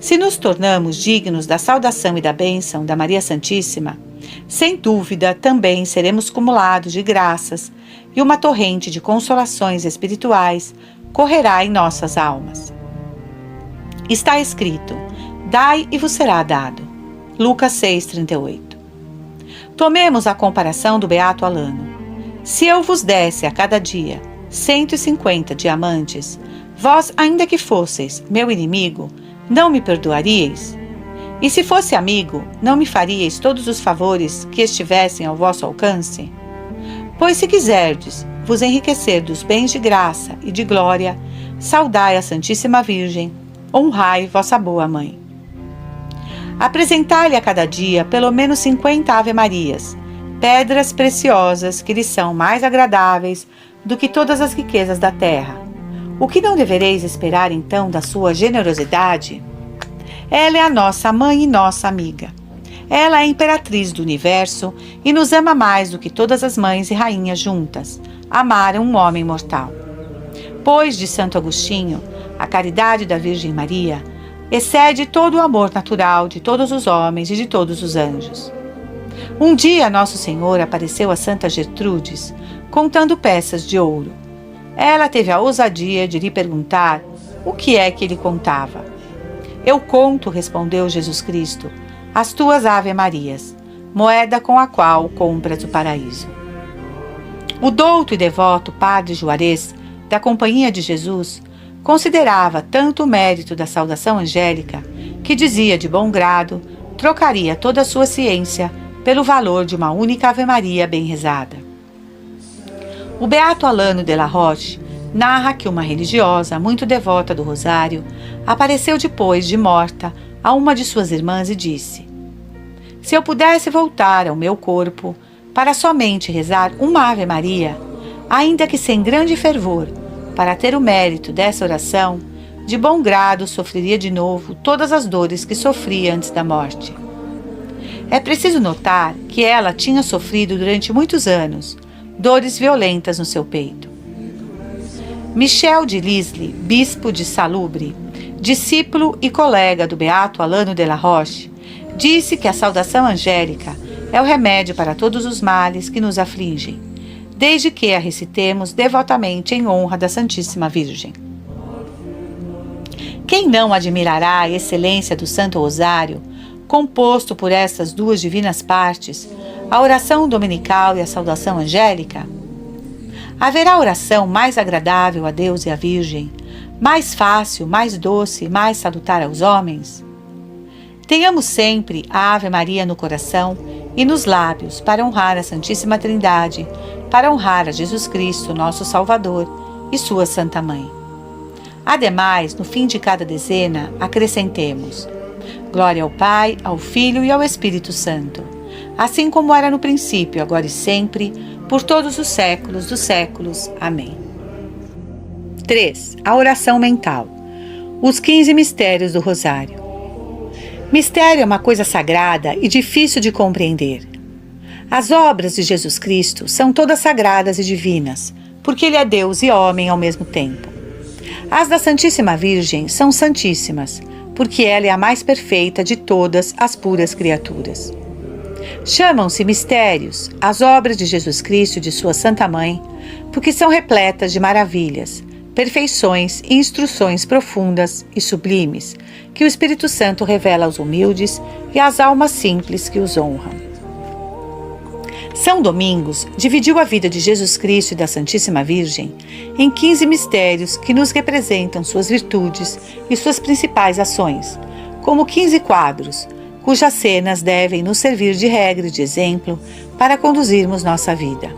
Se nos tornamos dignos da saudação e da bênção da Maria Santíssima, sem dúvida também seremos cumulados de graças e uma torrente de consolações espirituais correrá em nossas almas. Está escrito: dai e vos será dado. Lucas 6,38. Tomemos a comparação do beato Alano. Se eu vos desse a cada dia 150 diamantes, vós, ainda que fosseis meu inimigo, não me perdoaríeis? E se fosse amigo, não me faríeis todos os favores que estivessem ao vosso alcance? Pois se quiserdes vos enriquecer dos bens de graça e de glória, saudai a Santíssima Virgem, honrai vossa boa mãe. Apresentai-lhe a cada dia pelo menos 50 Ave-Marias, pedras preciosas que lhe são mais agradáveis do que todas as riquezas da terra. O que não devereis esperar então da sua generosidade? Ela é a nossa mãe e nossa amiga. Ela é a imperatriz do universo e nos ama mais do que todas as mães e rainhas juntas amaram um homem mortal. Pois, de Santo Agostinho, a caridade da Virgem Maria excede todo o amor natural de todos os homens e de todos os anjos. Um dia Nosso Senhor apareceu a Santa Gertrudes contando peças de ouro. Ela teve a ousadia de lhe perguntar o que é que ele contava. Eu conto, respondeu Jesus Cristo, as tuas Ave-Marias, moeda com a qual compras o paraíso. O douto e devoto padre Juarez, da Companhia de Jesus, considerava tanto o mérito da saudação angélica que dizia de bom grado trocaria toda a sua ciência pelo valor de uma única Ave-Maria bem rezada. O beato Alano de la Roche narra que uma religiosa muito devota do Rosário apareceu depois de morta a uma de suas irmãs e disse: se eu pudesse voltar ao meu corpo para somente rezar uma Ave-Maria, ainda que sem grande fervor, para ter o mérito dessa oração, de bom grado sofreria de novo todas as dores que sofria antes da morte. É preciso notar que ela tinha sofrido durante muitos anos dores violentas no seu peito. Michel de Lisle, bispo de Salubre, discípulo e colega do beato Alano de la Roche, disse que a saudação angélica é o remédio para todos os males que nos afligem, desde que a recitemos devotamente em honra da Santíssima Virgem. Quem não admirará a excelência do Santo Rosário, composto por estas duas divinas partes, a oração dominical e a saudação angélica? Haverá oração mais agradável a Deus e à Virgem, mais fácil, mais doce e mais salutar aos homens? Tenhamos sempre a Ave Maria no coração e nos lábios para honrar a Santíssima Trindade, para honrar a Jesus Cristo, nosso Salvador, e sua Santa Mãe. Ademais, no fim de cada dezena, acrescentemos: glória ao Pai, ao Filho e ao Espírito Santo, assim como era no princípio, agora e sempre, por todos os séculos dos séculos. Amém. 3. A oração mental. Os 15 mistérios do Rosário. Mistério é uma coisa sagrada e difícil de compreender. As obras de Jesus Cristo são todas sagradas e divinas, porque Ele é Deus e homem ao mesmo tempo. As da Santíssima Virgem são santíssimas, porque ela é a mais perfeita de todas as puras criaturas. Chamam-se mistérios as obras de Jesus Cristo e de sua Santa Mãe, porque são repletas de maravilhas, perfeições e instruções profundas e sublimes que o Espírito Santo revela aos humildes e às almas simples que os honram. São Domingos dividiu a vida de Jesus Cristo e da Santíssima Virgem em 15 mistérios que nos representam suas virtudes e suas principais ações, como 15 quadros, cujas cenas devem nos servir de regra e de exemplo para conduzirmos nossa vida.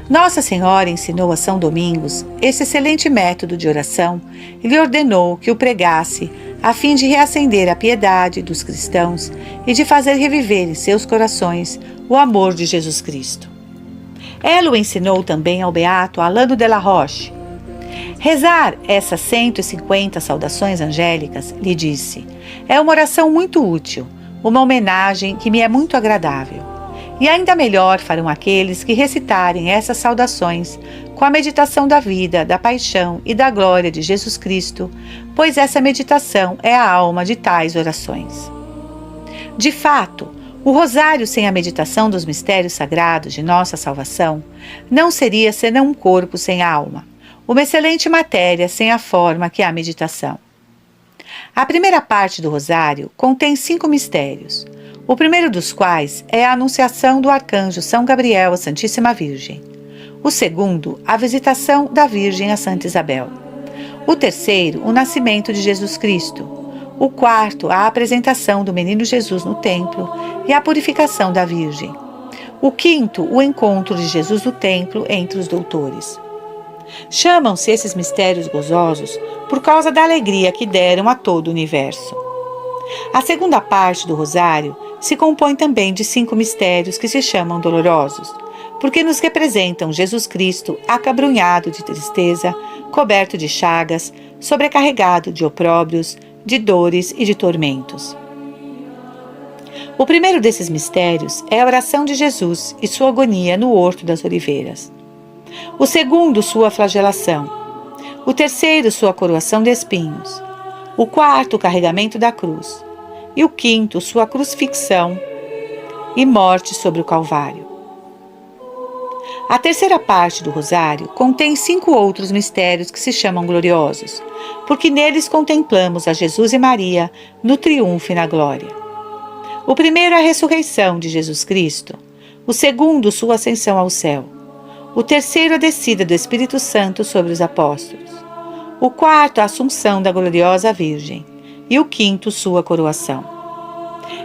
Nossa Senhora ensinou a São Domingos esse excelente método de oração e lhe ordenou que o pregasse a fim de reacender a piedade dos cristãos e de fazer reviver em seus corações o amor de Jesus Cristo. Ela o ensinou também ao beato Alano de la Roche. Rezar essas 150 saudações angélicas, lhe disse, é uma oração muito útil, uma homenagem que me é muito agradável. E ainda melhor farão aqueles que recitarem essas saudações com a meditação da vida, da paixão e da glória de Jesus Cristo, pois essa meditação é a alma de tais orações. De fato, o rosário sem a meditação dos mistérios sagrados de nossa salvação não seria senão um corpo sem alma, uma excelente matéria sem a forma que é a meditação. A primeira parte do rosário contém 5 mistérios, o primeiro dos quais é a anunciação do arcanjo São Gabriel à Santíssima Virgem. O segundo, a visitação da Virgem a Santa Isabel. O terceiro, o nascimento de Jesus Cristo. O quarto, a apresentação do menino Jesus no templo e a purificação da Virgem. O quinto, o encontro de Jesus no templo entre os doutores. Chamam-se esses mistérios gozosos por causa da alegria que deram a todo o universo. A segunda parte do rosário se compõe também de 5 mistérios que se chamam dolorosos, porque nos representam Jesus Cristo acabrunhado de tristeza, coberto de chagas, sobrecarregado de opróbrios, de dores e de tormentos. O primeiro desses mistérios é a oração de Jesus e sua agonia no Horto das Oliveiras. O segundo, sua flagelação. O terceiro, sua coroação de espinhos. O quarto, o carregamento da cruz. E o quinto, sua crucifixão e morte sobre o Calvário. A terceira parte do Rosário contém 5 outros mistérios que se chamam gloriosos, porque neles contemplamos a Jesus e Maria no triunfo e na glória. O primeiro é a ressurreição de Jesus Cristo, o segundo, sua ascensão ao céu, o terceiro, a descida do Espírito Santo sobre os apóstolos, o quarto, a assunção da gloriosa Virgem, e o quinto, sua coroação.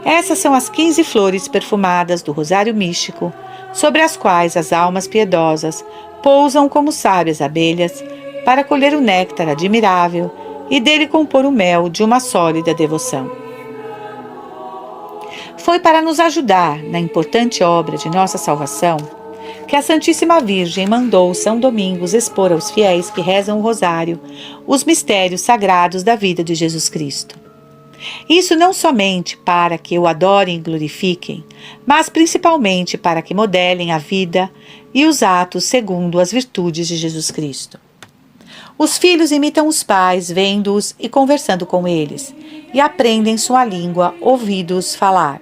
Essas são as 15 flores perfumadas do Rosário Místico, sobre as quais as almas piedosas pousam como sábias abelhas para colher o néctar admirável e dele compor o mel de uma sólida devoção. Foi para nos ajudar na importante obra de nossa salvação que a Santíssima Virgem mandou São Domingos expor aos fiéis que rezam o Rosário os mistérios sagrados da vida de Jesus Cristo. Isso não somente para que o adorem e glorifiquem, mas principalmente para que modelem a vida e os atos segundo as virtudes de Jesus Cristo. Os filhos imitam os pais, vendo-os e conversando com eles, e aprendem sua língua, ouvindo-os falar.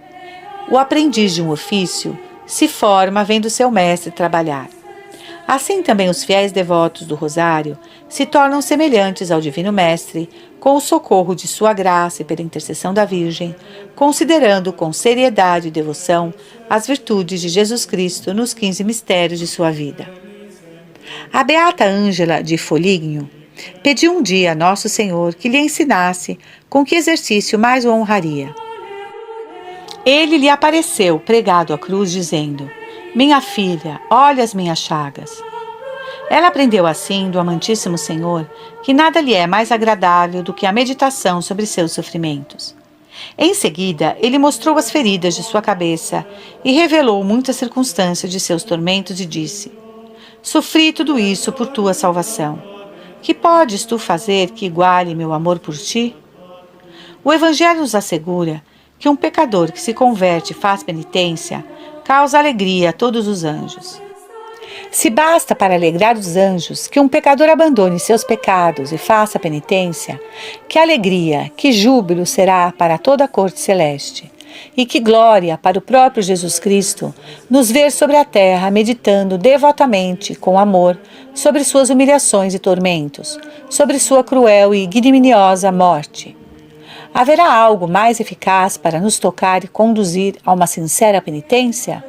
O aprendiz de um ofício se forma vendo seu mestre trabalhar. Assim também os fiéis devotos do Rosário se tornam semelhantes ao Divino Mestre, com o socorro de sua graça e pela intercessão da Virgem, considerando com seriedade e devoção as virtudes de Jesus Cristo nos 15 mistérios de sua vida. A beata Ângela de Foligno pediu um dia a Nosso Senhor que lhe ensinasse com que exercício mais o honraria. Ele lhe apareceu pregado à cruz, dizendo: "Minha filha, olha as minhas chagas." Ela aprendeu assim do amantíssimo Senhor que nada lhe é mais agradável do que a meditação sobre seus sofrimentos. Em seguida, ele mostrou as feridas de sua cabeça e revelou muitas circunstâncias de seus tormentos e disse: "Sofri tudo isso por tua salvação. Que podes tu fazer que iguale meu amor por ti?" O Evangelho nos assegura que um pecador que se converte e faz penitência causa alegria a todos os anjos. Se basta para alegrar os anjos que um pecador abandone seus pecados e faça penitência, que alegria, que júbilo será para toda a corte celeste, e que glória para o próprio Jesus Cristo nos ver sobre a terra meditando devotamente, com amor, sobre suas humilhações e tormentos, sobre sua cruel e ignominiosa morte. Haverá algo mais eficaz para nos tocar e conduzir a uma sincera penitência?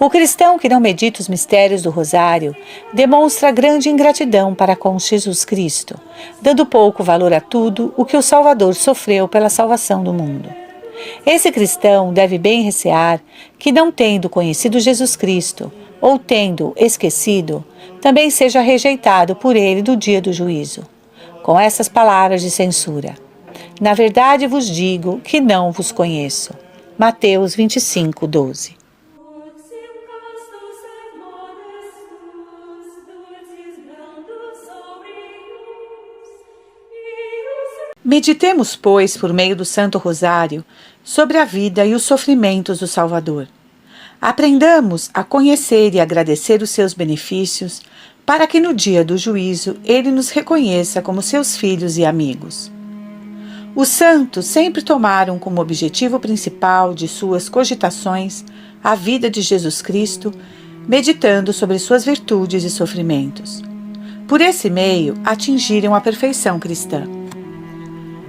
O cristão que não medita os mistérios do Rosário demonstra grande ingratidão para com Jesus Cristo, dando pouco valor a tudo o que o Salvador sofreu pela salvação do mundo. Esse cristão deve bem recear que, não tendo conhecido Jesus Cristo, ou tendo esquecido, também seja rejeitado por ele do dia do juízo, com essas palavras de censura: "Na verdade vos digo que não vos conheço." Mateus 25:12. Meditemos, pois, por meio do Santo Rosário, sobre a vida e os sofrimentos do Salvador. Aprendamos a conhecer e agradecer os seus benefícios, para que no dia do juízo ele nos reconheça como seus filhos e amigos. Os santos sempre tomaram como objetivo principal de suas cogitações a vida de Jesus Cristo, meditando sobre suas virtudes e sofrimentos. Por esse meio, atingiram a perfeição cristã.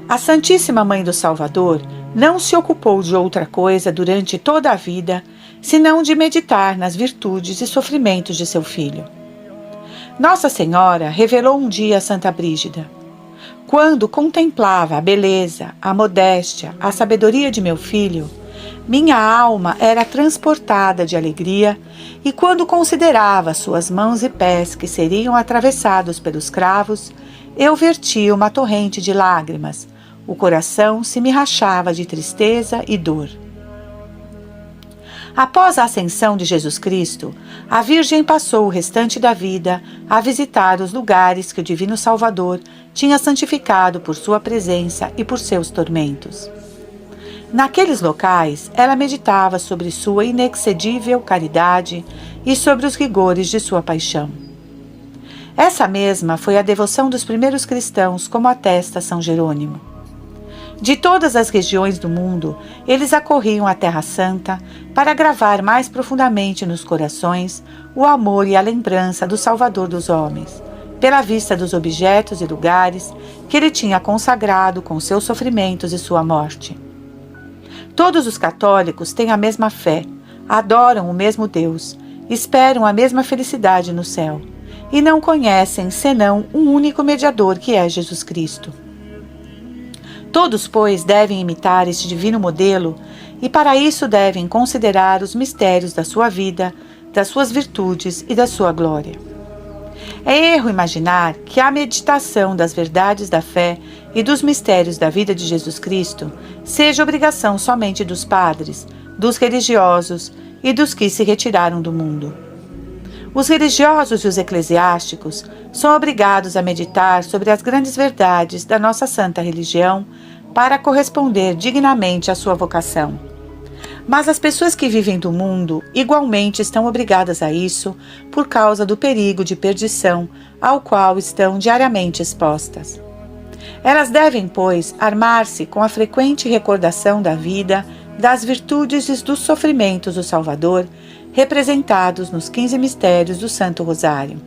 A Santíssima Mãe do Salvador não se ocupou de outra coisa durante toda a vida, senão de meditar nas virtudes e sofrimentos de seu filho. Nossa Senhora revelou um dia a Santa Brígida: "Quando contemplava a beleza, a modéstia, a sabedoria de meu filho, minha alma era transportada de alegria, e quando considerava suas mãos e pés que seriam atravessados pelos cravos, eu vertia uma torrente de lágrimas. O coração se me rachava de tristeza e dor." Após a ascensão de Jesus Cristo, a Virgem passou o restante da vida a visitar os lugares que o Divino Salvador tinha santificado por sua presença e por seus tormentos. Naqueles locais, ela meditava sobre sua inexcedível caridade e sobre os rigores de sua paixão. Essa mesma foi a devoção dos primeiros cristãos, como atesta São Jerônimo. De todas as regiões do mundo, eles acorriam à Terra Santa para gravar mais profundamente nos corações o amor e a lembrança do Salvador dos homens, pela vista dos objetos e lugares que ele tinha consagrado com seus sofrimentos e sua morte. Todos os católicos têm a mesma fé, adoram o mesmo Deus, esperam a mesma felicidade no céu e não conhecem senão um único mediador, que é Jesus Cristo. Todos, pois, devem imitar este divino modelo e para isso devem considerar os mistérios da sua vida, das suas virtudes e da sua glória. É erro imaginar que a meditação das verdades da fé e dos mistérios da vida de Jesus Cristo seja obrigação somente dos padres, dos religiosos e dos que se retiraram do mundo. Os religiosos e os eclesiásticos são obrigados a meditar sobre as grandes verdades da nossa santa religião para corresponder dignamente à sua vocação. Mas as pessoas que vivem do mundo igualmente estão obrigadas a isso por causa do perigo de perdição ao qual estão diariamente expostas. Elas devem, pois, armar-se com a frequente recordação da vida, das virtudes e dos sofrimentos do Salvador, representados nos 15 mistérios do Santo Rosário.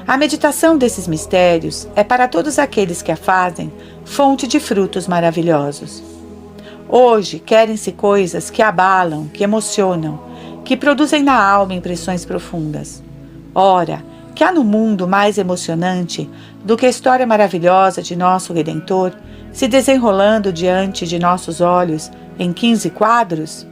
A meditação desses mistérios é para todos aqueles que a fazem fonte de frutos maravilhosos. Hoje querem-se coisas que abalam, que emocionam, que produzem na alma impressões profundas. Ora, que há no mundo mais emocionante do que a história maravilhosa de nosso Redentor se desenrolando diante de nossos olhos em 15 quadros?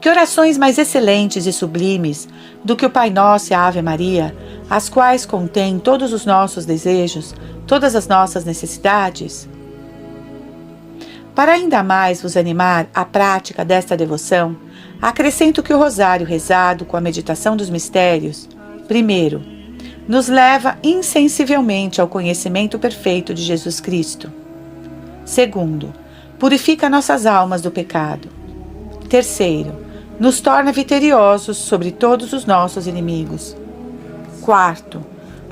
Que orações mais excelentes e sublimes do que o Pai Nosso e a Ave Maria, as quais contêm todos os nossos desejos, todas as nossas necessidades? Para ainda mais vos animar à prática desta devoção, acrescento que o rosário rezado com a meditação dos mistérios, primeiro, nos leva insensivelmente ao conhecimento perfeito de Jesus Cristo. Segundo, purifica nossas almas do pecado. Terceiro, nos torna vitoriosos sobre todos os nossos inimigos. Quarto,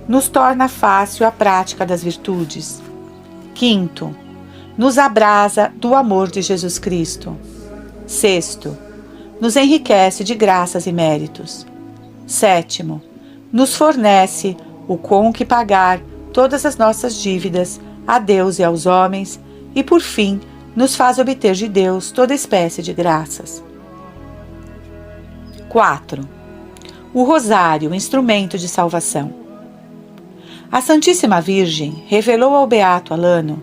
nos torna fácil a prática das virtudes. Quinto, nos abrasa do amor de Jesus Cristo. Sexto, nos enriquece de graças e méritos. Sétimo, nos fornece o com que pagar todas as nossas dívidas a Deus e aos homens e, por fim, nos faz obter de Deus toda espécie de graças. 4. O Rosário, instrumento de salvação. A Santíssima Virgem revelou ao Beato Alano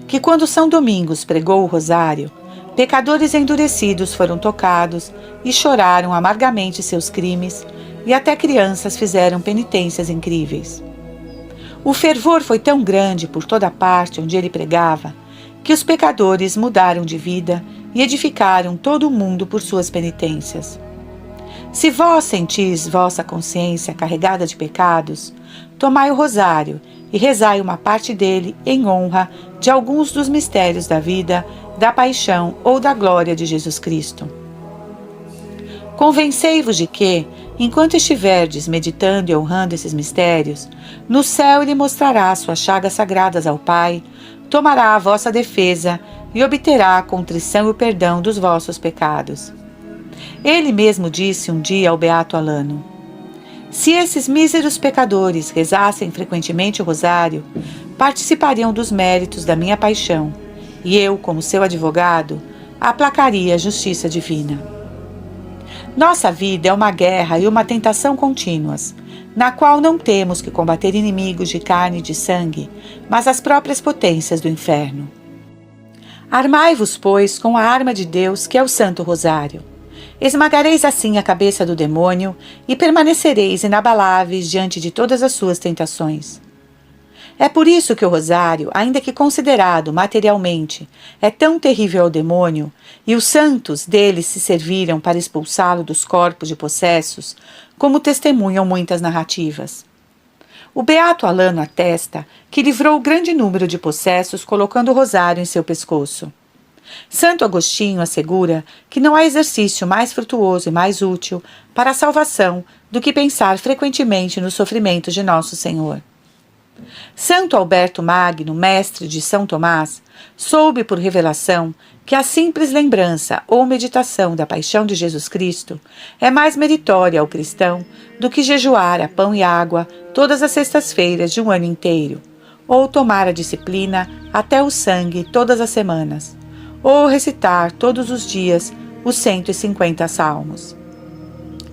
que quando São Domingos pregou o Rosário, pecadores endurecidos foram tocados e choraram amargamente seus crimes, e até crianças fizeram penitências incríveis. O fervor foi tão grande por toda parte onde ele pregava, que os pecadores mudaram de vida e edificaram todo o mundo por suas penitências. Se vós sentis vossa consciência carregada de pecados, tomai o rosário e rezai uma parte dele em honra de alguns dos mistérios da vida, da paixão ou da glória de Jesus Cristo. Convencei-vos de que, enquanto estiverdes meditando e honrando esses mistérios, no céu ele mostrará suas chagas sagradas ao Pai, tomará a vossa defesa e obterá a contrição e o perdão dos vossos pecados. Ele mesmo disse um dia ao Beato Alano: se esses míseros pecadores rezassem frequentemente o rosário, participariam dos méritos da minha paixão, e eu, como seu advogado, aplacaria a justiça divina. Nossa vida é uma guerra e uma tentação contínuas, na qual não temos que combater inimigos de carne e de sangue, mas as próprias potências do inferno. Armai-vos, pois, com a arma de Deus, que é o Santo Rosário. Esmagareis assim a cabeça do demônio e permanecereis inabaláveis diante de todas as suas tentações. É por isso que o rosário, ainda que considerado materialmente, é tão terrível ao demônio, e os santos dele se serviram para expulsá-lo dos corpos de possessos, como testemunham muitas narrativas. O Beato Alano atesta que livrou grande número de possessos colocando o rosário em seu pescoço. Santo Agostinho assegura que não há exercício mais frutuoso e mais útil para a salvação do que pensar frequentemente nos sofrimentos de Nosso Senhor. Santo Alberto Magno, mestre de São Tomás, soube por revelação que a simples lembrança ou meditação da paixão de Jesus Cristo é mais meritória ao cristão do que jejuar a pão e água todas as sextas-feiras de um ano inteiro, ou tomar a disciplina até o sangue todas as semanas, ou recitar todos os dias os 150 salmos.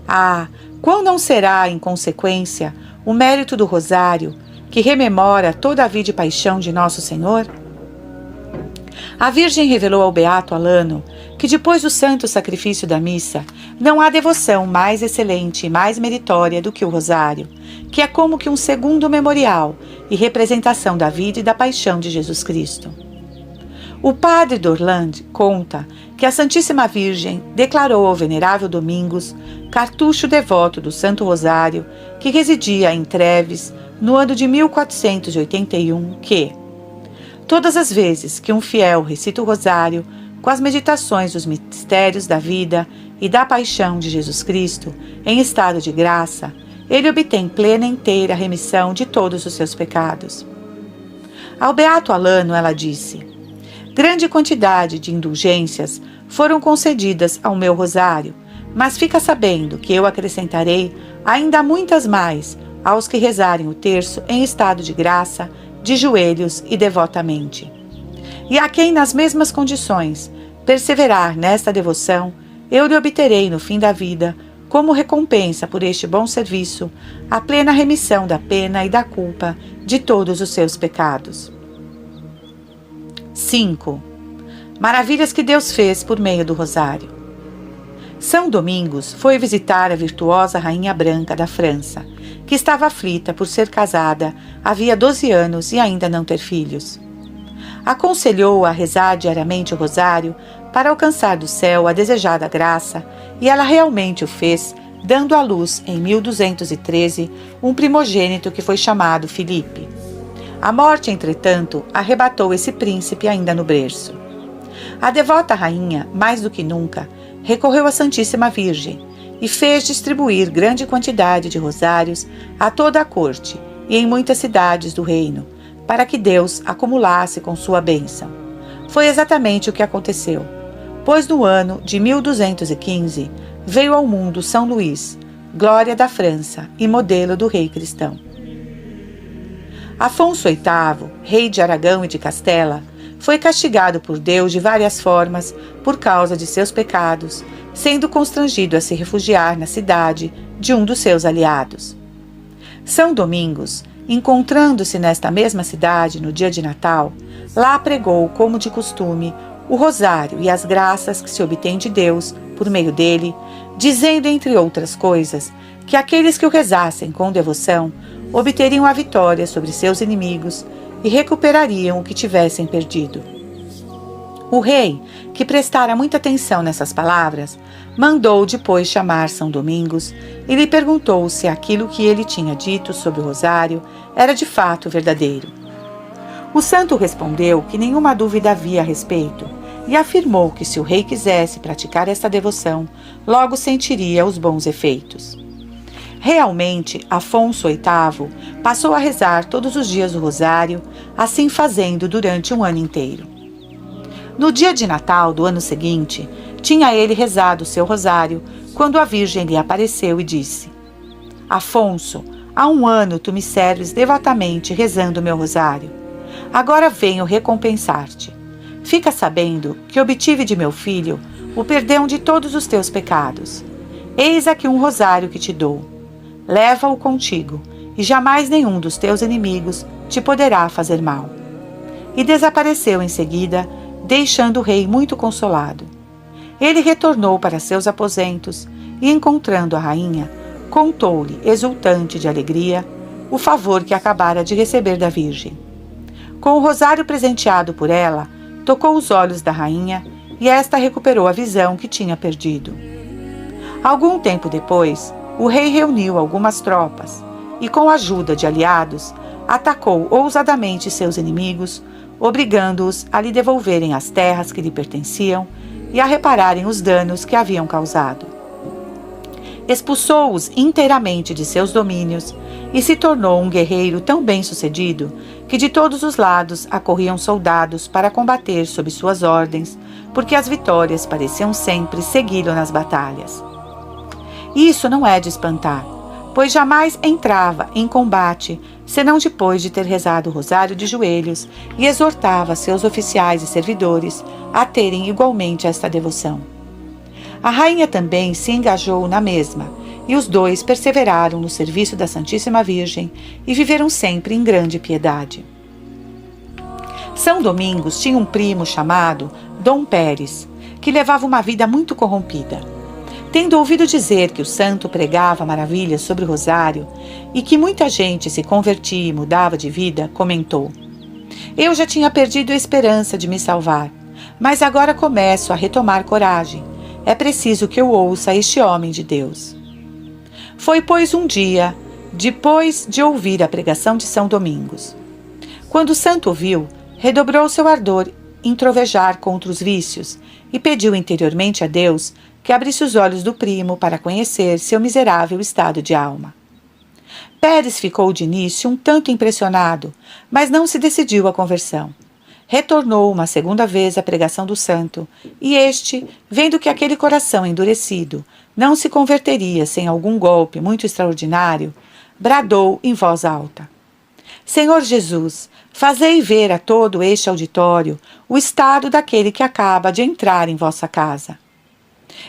Ah, quão não será, em consequência, o mérito do rosário, que rememora toda a vida e paixão de Nosso Senhor? A Virgem revelou ao beato Alano que depois do santo sacrifício da missa, não há devoção mais excelente e mais meritória do que o rosário, que é como que um segundo memorial e representação da vida e da paixão de Jesus Cristo. O padre d'Orlande conta que a Santíssima Virgem declarou ao venerável Domingos, cartucho devoto do Santo Rosário, que residia em Treves, no ano de 1481, que todas as vezes que um fiel recita o rosário, com as meditações dos mistérios da vida e da paixão de Jesus Cristo, em estado de graça, ele obtém plena e inteira remissão de todos os seus pecados. Ao beato Alano ela disse: grande quantidade de indulgências foram concedidas ao meu rosário, mas fica sabendo que eu acrescentarei ainda muitas mais aos que rezarem o terço em estado de graça, de joelhos e devotamente. E a quem nas mesmas condições perseverar nesta devoção, eu lhe obterei no fim da vida, como recompensa por este bom serviço, a plena remissão da pena e da culpa de todos os seus pecados. 5. Maravilhas que Deus fez por meio do rosário. São Domingos foi visitar a virtuosa Rainha Branca da França, que estava aflita por ser casada havia 12 anos e ainda não ter filhos. Aconselhou-a a rezar diariamente o rosário para alcançar do céu a desejada graça, e ela realmente o fez, dando à luz, em 1213, um primogênito que foi chamado Filipe. A morte, entretanto, arrebatou esse príncipe ainda no berço. A devota rainha, mais do que nunca, recorreu à Santíssima Virgem e fez distribuir grande quantidade de rosários a toda a corte e em muitas cidades do reino, para que Deus acumulasse com sua bênção. Foi exatamente o que aconteceu, pois no ano de 1215 veio ao mundo São Luís, glória da França e modelo do rei cristão. Afonso VIII, rei de Aragão e de Castela, foi castigado por Deus de várias formas por causa de seus pecados, sendo constrangido a se refugiar na cidade de um dos seus aliados. São Domingos, encontrando-se nesta mesma cidade no dia de Natal, lá pregou, como de costume, o rosário e as graças que se obtém de Deus por meio dele, dizendo, entre outras coisas, que aqueles que o rezassem com devoção obteriam a vitória sobre seus inimigos e recuperariam o que tivessem perdido. O rei, que prestara muita atenção nessas palavras, mandou depois chamar São Domingos e lhe perguntou se aquilo que ele tinha dito sobre o rosário era de fato verdadeiro. O santo respondeu que nenhuma dúvida havia a respeito e afirmou que se o rei quisesse praticar esta devoção, logo sentiria os bons efeitos. Realmente, Afonso VIII passou a rezar todos os dias o rosário, assim fazendo durante um ano inteiro. No dia de Natal do ano seguinte, tinha ele rezado o seu rosário, quando a Virgem lhe apareceu e disse: Afonso, há um ano tu me serves devotamente rezando o meu rosário. Agora venho recompensar-te. Fica sabendo que obtive de meu filho o perdão de todos os teus pecados. Eis aqui um rosário que te dou. Leva-o contigo, e jamais nenhum dos teus inimigos te poderá fazer mal. E desapareceu em seguida, deixando o rei muito consolado. Ele retornou para seus aposentos e, encontrando a rainha, contou-lhe, exultante de alegria, o favor que acabara de receber da Virgem. Com o rosário presenteado por ela, tocou os olhos da rainha e esta recuperou a visão que tinha perdido. Algum tempo depois, o rei reuniu algumas tropas e, com a ajuda de aliados, atacou ousadamente seus inimigos, obrigando-os a lhe devolverem as terras que lhe pertenciam e a repararem os danos que haviam causado. Expulsou-os inteiramente de seus domínios e se tornou um guerreiro tão bem-sucedido que de todos os lados acorriam soldados para combater sob suas ordens, porque as vitórias pareciam sempre segui-lo nas batalhas. Isso não é de espantar, pois jamais entrava em combate senão depois de ter rezado o rosário de joelhos e exortava seus oficiais e servidores a terem igualmente esta devoção. A rainha também se engajou na mesma, e os dois perseveraram no serviço da Santíssima Virgem e viveram sempre em grande piedade. São Domingos tinha um primo chamado Dom Pérez, que levava uma vida muito corrompida. Tendo ouvido dizer que o santo pregava maravilhas sobre o rosário e que muita gente se convertia e mudava de vida, comentou: "Eu já tinha perdido a esperança de me salvar, mas agora começo a retomar coragem. É preciso que eu ouça este homem de Deus." Foi, pois, um dia, depois de ouvir a pregação de São Domingos. Quando o santo ouviu, redobrou seu ardor em trovejar contra os vícios e pediu interiormente a Deus que abrisse os olhos do primo para conhecer seu miserável estado de alma. Pérez ficou de início um tanto impressionado, mas não se decidiu à conversão. Retornou uma segunda vez à pregação do santo, e este, vendo que aquele coração endurecido não se converteria sem algum golpe muito extraordinário, bradou em voz alta: "Senhor Jesus, fazei ver a todo este auditório o estado daquele que acaba de entrar em vossa casa."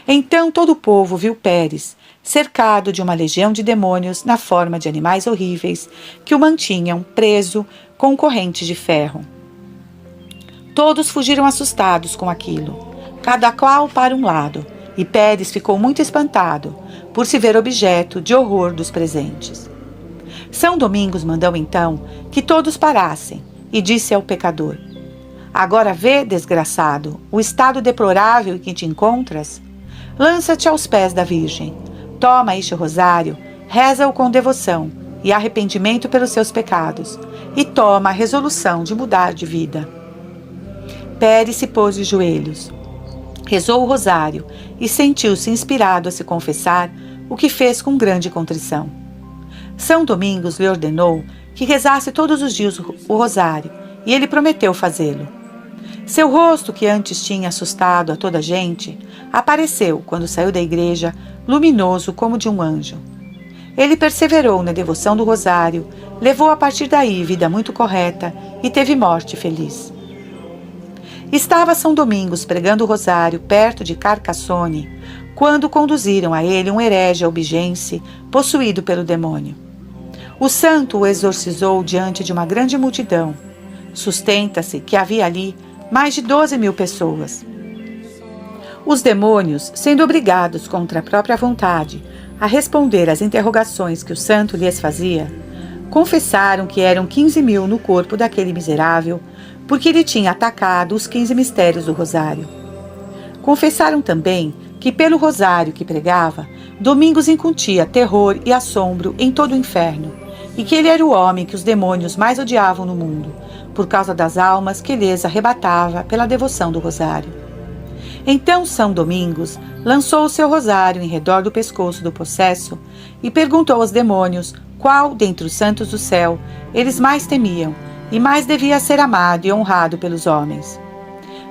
Então todo o povo viu Pérez, cercado de uma legião de demônios na forma de animais horríveis que o mantinham preso com correntes de ferro. Todos fugiram assustados com aquilo, cada qual para um lado, e Pérez ficou muito espantado por se ver objeto de horror dos presentes. São Domingos mandou então que todos parassem e disse ao pecador: "Agora vê, desgraçado, o estado deplorável em que te encontras? Lança-te aos pés da Virgem, toma este rosário, reza-o com devoção e arrependimento pelos seus pecados, e toma a resolução de mudar de vida." Pérez se pôs de joelhos, rezou o rosário e sentiu-se inspirado a se confessar, o que fez com grande contrição. São Domingos lhe ordenou que rezasse todos os dias o rosário, e ele prometeu fazê-lo. Seu rosto, que antes tinha assustado a toda a gente, apareceu, quando saiu da igreja, luminoso como de um anjo. Ele perseverou na devoção do rosário, levou a partir daí vida muito correta e teve morte feliz. Estava São Domingos pregando o rosário perto de Carcassone, quando conduziram a ele um herege albigense possuído pelo demônio. O santo o exorcizou diante de uma grande multidão. Sustenta-se que havia ali mais de 12.000 pessoas. Os demônios, sendo obrigados contra a própria vontade a responder às interrogações que o santo lhes fazia, confessaram que eram 15.000 no corpo daquele miserável, porque ele tinha atacado os 15 mistérios do rosário. Confessaram também que pelo rosário que pregava, Domingos incutia terror e assombro em todo o inferno, e que ele era o homem que os demônios mais odiavam no mundo, por causa das almas que lhes arrebatava pela devoção do rosário. Então São Domingos lançou o seu rosário em redor do pescoço do possesso e perguntou aos demônios qual, dentre os santos do céu, eles mais temiam e mais devia ser amado e honrado pelos homens.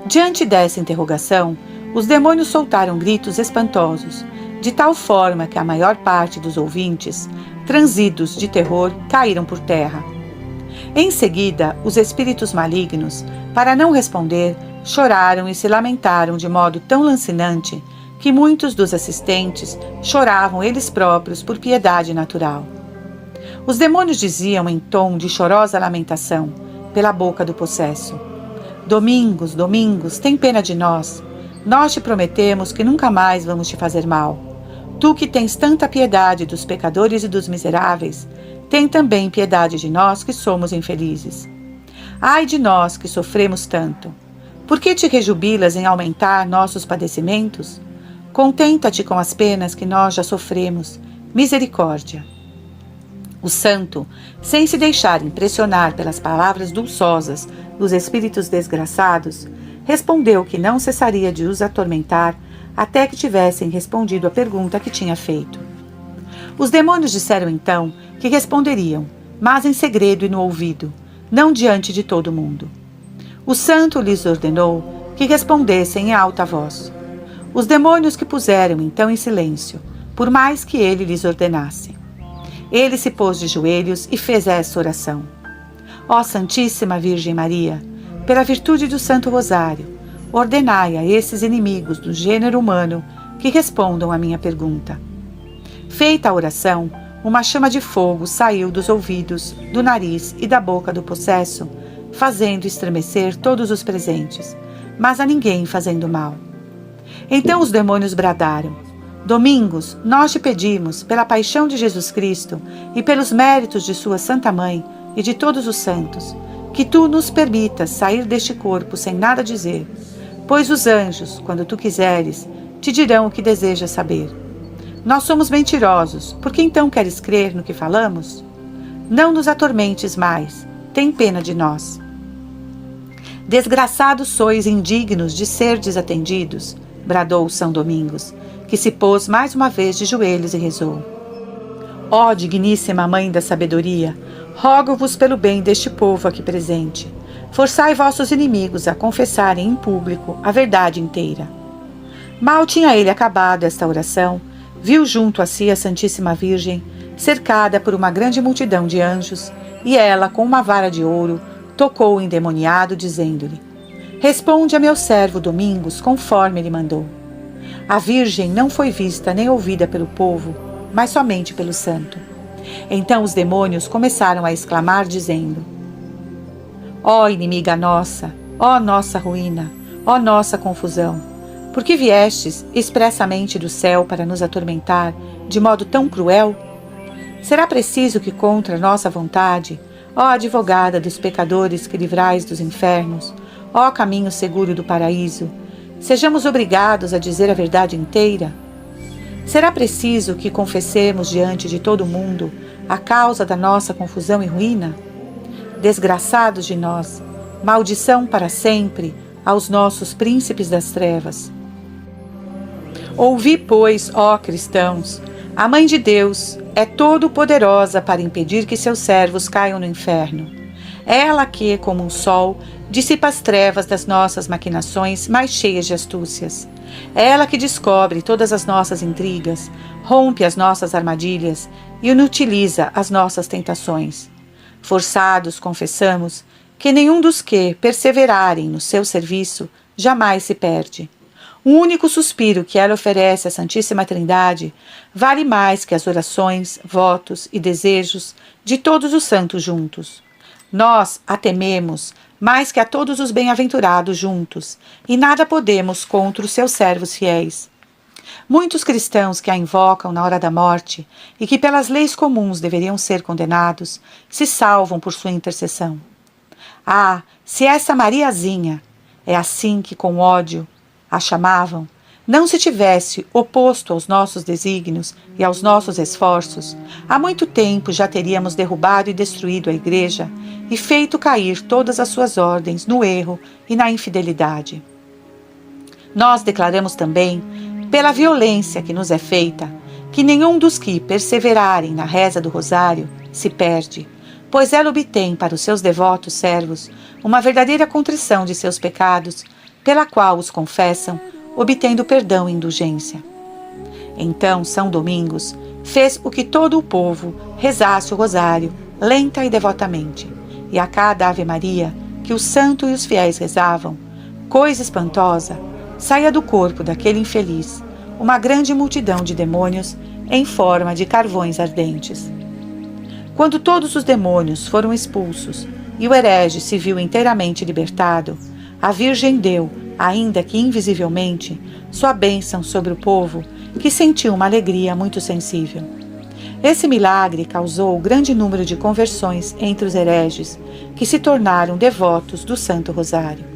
Diante dessa interrogação, os demônios soltaram gritos espantosos, de tal forma que a maior parte dos ouvintes, transidos de terror, caíram por terra. Em seguida, os espíritos malignos, para não responder, choraram e se lamentaram de modo tão lancinante que muitos dos assistentes choravam eles próprios por piedade natural. Os demônios diziam em tom de chorosa lamentação, pela boca do possesso: "Domingos, Domingos, tem pena de nós. Nós te prometemos que nunca mais vamos te fazer mal. Tu que tens tanta piedade dos pecadores e dos miseráveis, tem também piedade de nós que somos infelizes. Ai de nós que sofremos tanto. Por que te rejubilas em aumentar nossos padecimentos? Contenta-te com as penas que nós já sofremos. Misericórdia." O santo, sem se deixar impressionar pelas palavras dulçosas dos espíritos desgraçados, respondeu que não cessaria de os atormentar até que tivessem respondido a pergunta que tinha feito. Os demônios disseram então que responderiam, mas em segredo e no ouvido, não diante de todo mundo. O santo lhes ordenou que respondessem em alta voz. Os demônios que puseram então em silêncio, por mais que ele lhes ordenasse. Ele se pôs de joelhos e fez esta oração. Ó Santíssima Virgem Maria, pela virtude do Santo Rosário, ordenai a esses inimigos do gênero humano que respondam à minha pergunta. Feita a oração, uma chama de fogo saiu dos ouvidos, do nariz e da boca do possesso, fazendo estremecer todos os presentes, mas a ninguém fazendo mal. Então os demônios bradaram: Domingos, nós te pedimos, pela paixão de Jesus Cristo e pelos méritos de sua Santa Mãe e de todos os santos, que tu nos permitas sair deste corpo sem nada dizer, pois os anjos, quando tu quiseres, te dirão o que desejas saber. Nós somos mentirosos, por que então queres crer no que falamos? Não nos atormentes mais, tem pena de nós. Desgraçados sois indignos de ser desatendidos, bradou São Domingos, que se pôs mais uma vez de joelhos e rezou. Ó digníssima Mãe da Sabedoria, rogo-vos pelo bem deste povo aqui presente. Forçai vossos inimigos a confessarem em público a verdade inteira. Mal tinha ele acabado esta oração, viu junto a si a Santíssima Virgem, cercada por uma grande multidão de anjos, e ela, com uma vara de ouro, tocou o endemoniado, dizendo-lhe: Responde a meu servo Domingos, conforme ele mandou. A Virgem não foi vista nem ouvida pelo povo, mas somente pelo santo. Então os demônios começaram a exclamar, dizendo: Ó inimiga nossa, ó nossa ruína, ó nossa confusão, por que viestes expressamente do céu para nos atormentar de modo tão cruel? Será preciso que contra nossa vontade, ó advogada dos pecadores que livrais dos infernos, ó caminho seguro do paraíso, sejamos obrigados a dizer a verdade inteira? Será preciso que confessemos diante de todo mundo a causa da nossa confusão e ruína? Desgraçados de nós, maldição para sempre aos nossos príncipes das trevas. Ouvi, pois, ó cristãos, a Mãe de Deus é todo-poderosa para impedir que seus servos caiam no inferno. Ela que, como um sol, dissipa as trevas das nossas maquinações mais cheias de astúcias. Ela que descobre todas as nossas intrigas, rompe as nossas armadilhas e inutiliza as nossas tentações. Forçados, confessamos, que nenhum dos que perseverarem no seu serviço jamais se perde. O único suspiro que ela oferece à Santíssima Trindade vale mais que as orações, votos e desejos de todos os santos juntos. Nós a tememos mais que a todos os bem-aventurados juntos, e nada podemos contra os seus servos fiéis. Muitos cristãos que a invocam na hora da morte e que pelas leis comuns deveriam ser condenados, se salvam por sua intercessão. Ah, se essa Mariazinha, é assim que com ódio a chamavam, não se tivesse oposto aos nossos desígnios e aos nossos esforços, há muito tempo já teríamos derrubado e destruído a Igreja e feito cair todas as suas ordens no erro e na infidelidade. Nós declaramos também, pela violência que nos é feita, que nenhum dos que perseverarem na reza do Rosário se perde, pois ela obtém para os seus devotos servos uma verdadeira contrição de seus pecados, pela qual os confessam, obtendo perdão e indulgência. Então São Domingos fez o que todo o povo rezasse o Rosário, lenta e devotamente, e a cada Ave Maria que o santo e os fiéis rezavam, coisa espantosa, saía do corpo daquele infeliz uma grande multidão de demônios em forma de carvões ardentes. Quando todos os demônios foram expulsos e o herege se viu inteiramente libertado, a Virgem deu, ainda que invisivelmente, sua bênção sobre o povo, que sentiu uma alegria muito sensível. Esse milagre causou grande número de conversões entre os hereges, que se tornaram devotos do Santo Rosário.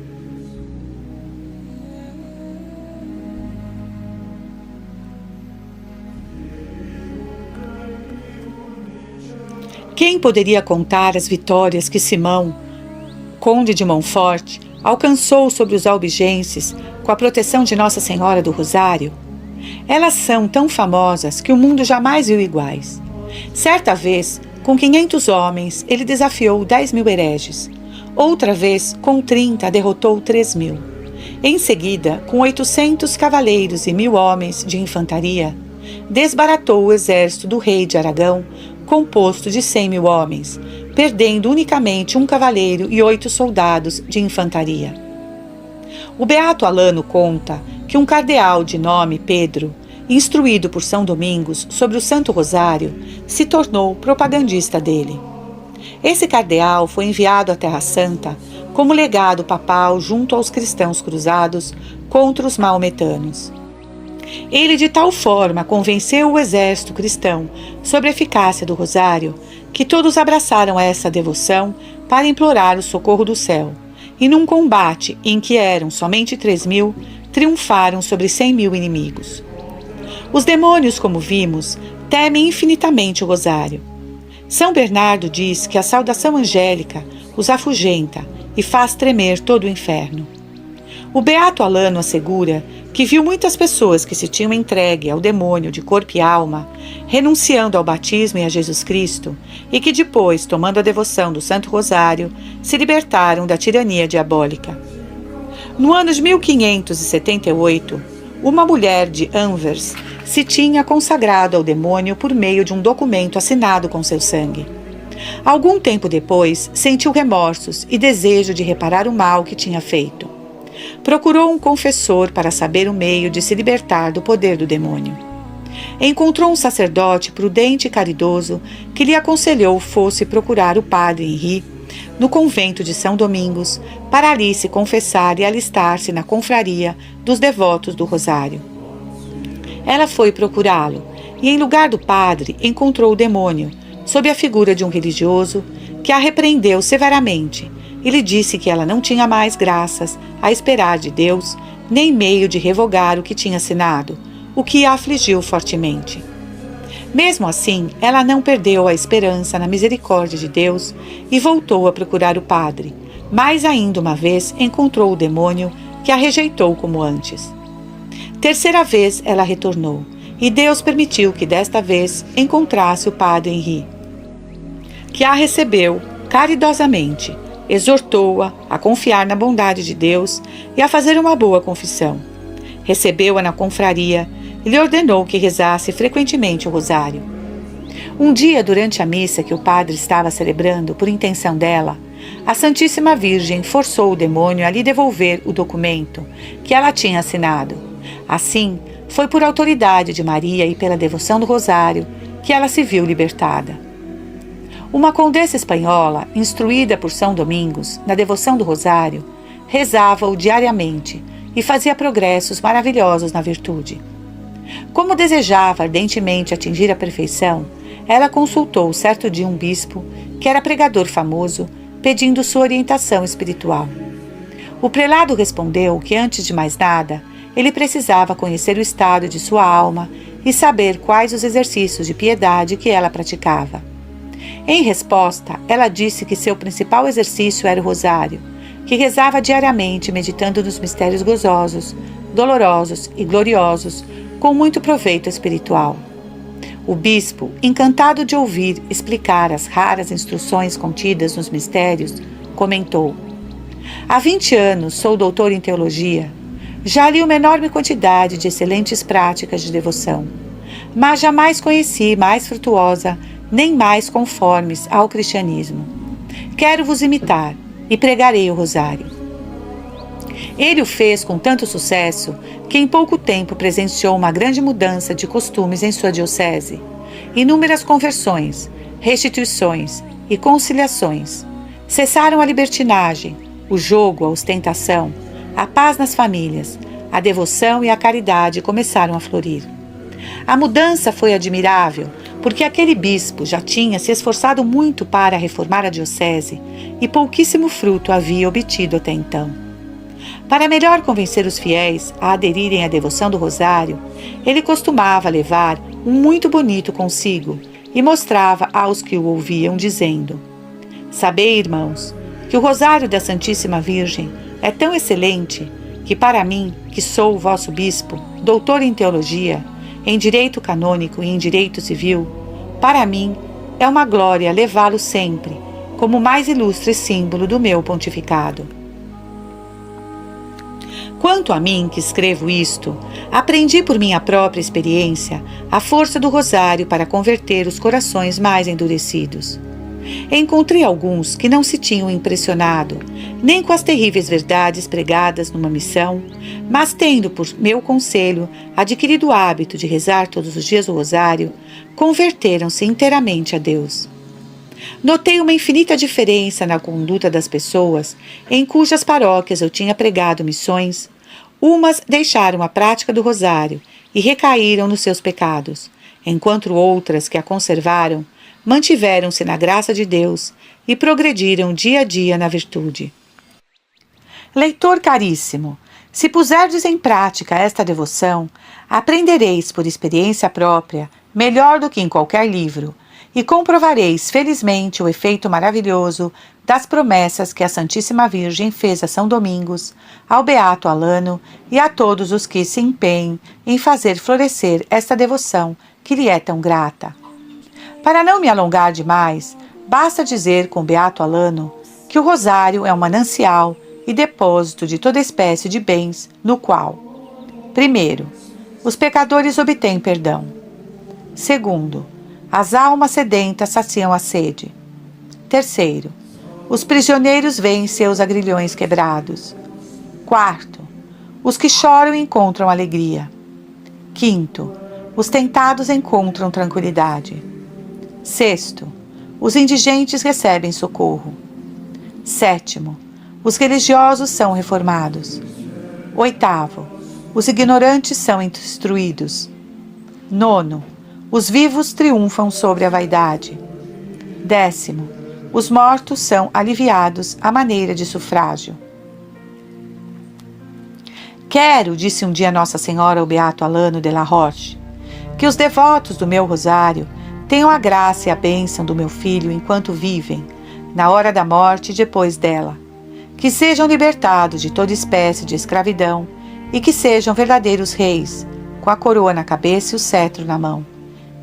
Quem poderia contar as vitórias que Simão conde de Montfort, alcançou sobre os albigenses com a proteção de Nossa Senhora do Rosário? Elas são tão famosas que o mundo jamais viu iguais. Certa vez, com 500 homens, ele desafiou 10.000 hereges. Outra vez, com 30, derrotou 3.000. Em seguida, com 800 cavaleiros e 1.000 homens de infantaria, desbaratou o exército do rei de Aragão, composto de 100.000 homens, perdendo unicamente um cavaleiro e 8 soldados de infantaria. O beato Alano conta que um cardeal de nome Pedro, instruído por São Domingos sobre o Santo Rosário, se tornou propagandista dele. Esse cardeal foi enviado à Terra Santa como legado papal junto aos cristãos cruzados contra os maometanos. Ele de tal forma convenceu o exército cristão sobre a eficácia do rosário que todos abraçaram essa devoção para implorar o socorro do céu, e num combate em que eram somente 3.000, triunfaram sobre 100.000 inimigos. Os demônios, como vimos, temem infinitamente o rosário. São Bernardo diz que a saudação angélica os afugenta e faz tremer todo o inferno. O beato Alano assegura que viu muitas pessoas que se tinham entregue ao demônio de corpo e alma, renunciando ao batismo e a Jesus Cristo, e que depois, tomando a devoção do Santo Rosário, se libertaram da tirania diabólica. No ano de 1578, uma mulher de Anvers se tinha consagrado ao demônio por meio de um documento assinado com seu sangue. Algum tempo depois, sentiu remorsos e desejo de reparar o mal que tinha feito. Procurou um confessor para saber o meio de se libertar do poder do demônio. Encontrou um sacerdote prudente e caridoso que lhe aconselhou fosse procurar o padre Henri no convento de São Domingos para ali se confessar e alistar-se na confraria dos devotos do Rosário. Ela foi procurá-lo e, em lugar do padre, encontrou o demônio, sob a figura de um religioso, que a repreendeu severamente e lhe disse que ela não tinha mais graças a esperar de Deus, nem meio de revogar o que tinha assinado, o que a afligiu fortemente. Mesmo assim, ela não perdeu a esperança na misericórdia de Deus e voltou a procurar o padre. Mais ainda uma vez encontrou o demônio, que a rejeitou como antes. Terceira vez ela retornou, e Deus permitiu que desta vez encontrasse o padre Henri, que a recebeu caridosamente, exortou-a a confiar na bondade de Deus e a fazer uma boa confissão. Recebeu-a na confraria e lhe ordenou que rezasse frequentemente o rosário. Um dia, durante a missa que o padre estava celebrando por intenção dela, a Santíssima Virgem forçou o demônio a lhe devolver o documento que ela tinha assinado. Assim, foi por autoridade de Maria e pela devoção do rosário que ela se viu libertada. Uma condessa espanhola, instruída por São Domingos na devoção do rosário, rezava-o diariamente e fazia progressos maravilhosos na virtude. Como desejava ardentemente atingir a perfeição, ela consultou certo dia um bispo, que era pregador famoso, pedindo sua orientação espiritual. O prelado respondeu que, antes de mais nada, ele precisava conhecer o estado de sua alma e saber quais os exercícios de piedade que ela praticava. Em resposta, ela disse que seu principal exercício era o rosário, que rezava diariamente meditando nos mistérios gozosos, dolorosos e gloriosos, com muito proveito espiritual. O bispo, encantado de ouvir explicar as raras instruções contidas nos mistérios, comentou: Há 20 anos sou doutor em teologia. Já li uma enorme quantidade de excelentes práticas de devoção, mas jamais conheci mais frutuosa nem mais conformes ao cristianismo. Quero vos imitar e pregarei o rosário. Ele o fez com tanto sucesso que em pouco tempo presenciou uma grande mudança de costumes em sua diocese, inúmeras conversões, restituições e conciliações. Cessaram a libertinagem, o jogo, a ostentação, a paz nas famílias, a devoção e a caridade começaram a florir. A mudança foi admirável, porque aquele bispo já tinha se esforçado muito para reformar a diocese e pouquíssimo fruto havia obtido até então. Para melhor convencer os fiéis a aderirem à devoção do rosário, ele costumava levar um muito bonito consigo e mostrava aos que o ouviam, dizendo: Sabei, irmãos, que o Rosário da Santíssima Virgem é tão excelente que para mim, que sou o vosso bispo, doutor em teologia, em direito canônico e em direito civil, para mim é uma glória levá-lo sempre como o mais ilustre símbolo do meu pontificado. Quanto a mim, que escrevo isto, aprendi por minha própria experiência a força do rosário para converter os corações mais endurecidos. Encontrei alguns que não se tinham impressionado nem com as terríveis verdades pregadas numa missão, mas tendo por meu conselho adquirido o hábito de rezar todos os dias o rosário, converteram-se inteiramente a Deus. Notei uma infinita diferença na conduta das pessoas em cujas paróquias eu tinha pregado missões. Umas deixaram a prática do rosário e recaíram nos seus pecados, enquanto outras que a conservaram mantiveram-se na graça de Deus e progrediram dia a dia na virtude. Leitor caríssimo, se puserdes em prática esta devoção, aprendereis por experiência própria, melhor do que em qualquer livro, e comprovareis felizmente o efeito maravilhoso das promessas que a Santíssima Virgem fez a São Domingos, ao Beato Alano e a todos os que se empenhem em fazer florescer esta devoção que lhe é tão grata. Para não me alongar demais, basta dizer com o Beato Alano que o rosário é um manancial e depósito de toda espécie de bens, no qual, primeiro, os pecadores obtêm perdão. Segundo, as almas sedentas saciam a sede. Terceiro, os prisioneiros veem seus agrilhões quebrados. Quarto, os que choram encontram alegria. Quinto, os tentados encontram tranquilidade. Sexto, os indigentes recebem socorro. Sétimo, os religiosos são reformados. Oitavo, os ignorantes são instruídos. Nono, os vivos triunfam sobre a vaidade. Décimo, os mortos são aliviados à maneira de sufrágio. Quero, disse um dia Nossa Senhora ao Beato Alano de la Roche, que os devotos do meu rosário tenham a graça e a bênção do meu filho enquanto vivem, na hora da morte e depois dela, que sejam libertados de toda espécie de escravidão e que sejam verdadeiros reis, com a coroa na cabeça e o cetro na mão,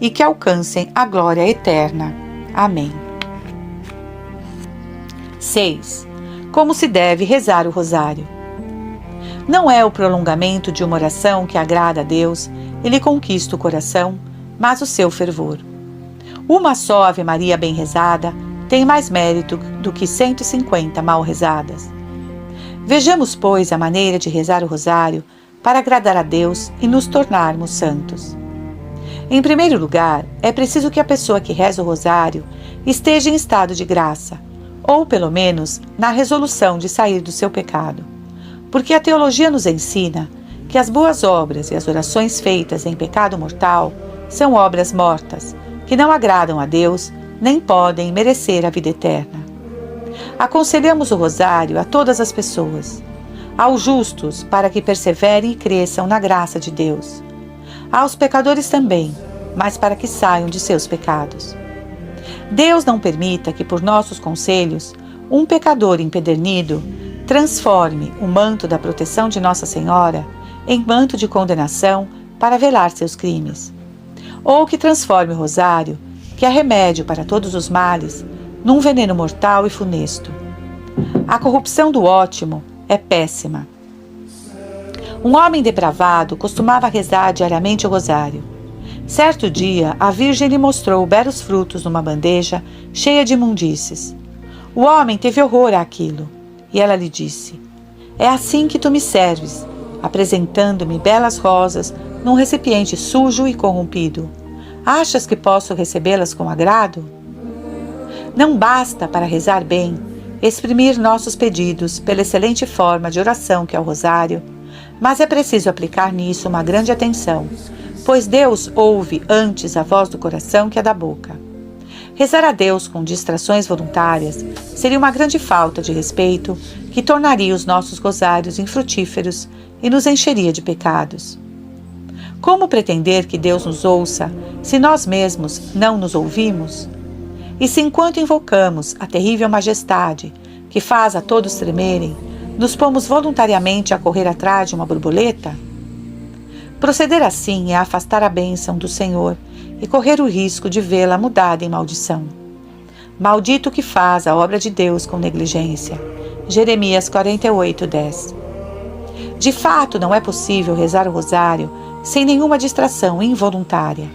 e que alcancem a glória eterna. Amém. 6. Como se deve rezar o rosário? Não é o prolongamento de uma oração que agrada a Deus e lhe conquista o coração, mas o seu fervor. Uma só Ave Maria bem rezada tem mais mérito do que 150 mal rezadas. Vejamos, pois, a maneira de rezar o rosário para agradar a Deus e nos tornarmos santos. Em primeiro lugar, é preciso que a pessoa que reza o rosário esteja em estado de graça, ou pelo menos na resolução de sair do seu pecado. Porque a teologia nos ensina que as boas obras e as orações feitas em pecado mortal são obras mortas, que não agradam a Deus nem podem merecer a vida eterna. Aconselhamos o rosário a todas as pessoas, aos justos para que perseverem e cresçam na graça de Deus, aos pecadores também, mas para que saiam de seus pecados. Deus não permita que por nossos conselhos um pecador empedernido transforme o manto da proteção de Nossa Senhora em manto de condenação para velar seus crimes, ou que transforme o rosário, que é remédio para todos os males, num veneno mortal e funesto. A corrupção do ótimo é péssima. Um homem depravado costumava rezar diariamente o rosário. Certo dia, a Virgem lhe mostrou belos frutos numa bandeja cheia de imundícies. O homem teve horror àquilo, e ela lhe disse: "É assim que tu me serves, apresentando-me belas rosas num recipiente sujo e corrompido. Achas que posso recebê-las com agrado?" Não basta, para rezar bem, exprimir nossos pedidos pela excelente forma de oração que é o rosário, mas é preciso aplicar nisso uma grande atenção, pois Deus ouve antes a voz do coração que a da boca. Rezar a Deus com distrações voluntárias seria uma grande falta de respeito que tornaria os nossos rosários infrutíferos e nos encheria de pecados. Como pretender que Deus nos ouça se nós mesmos não nos ouvimos? E se enquanto invocamos a terrível majestade que faz a todos tremerem, nos pomos voluntariamente a correr atrás de uma borboleta? Proceder assim é afastar a bênção do Senhor e correr o risco de vê-la mudada em maldição. Maldito que faz a obra de Deus com negligência. Jeremias 48:10. De fato, não é possível rezar o rosário sem nenhuma distração involuntária.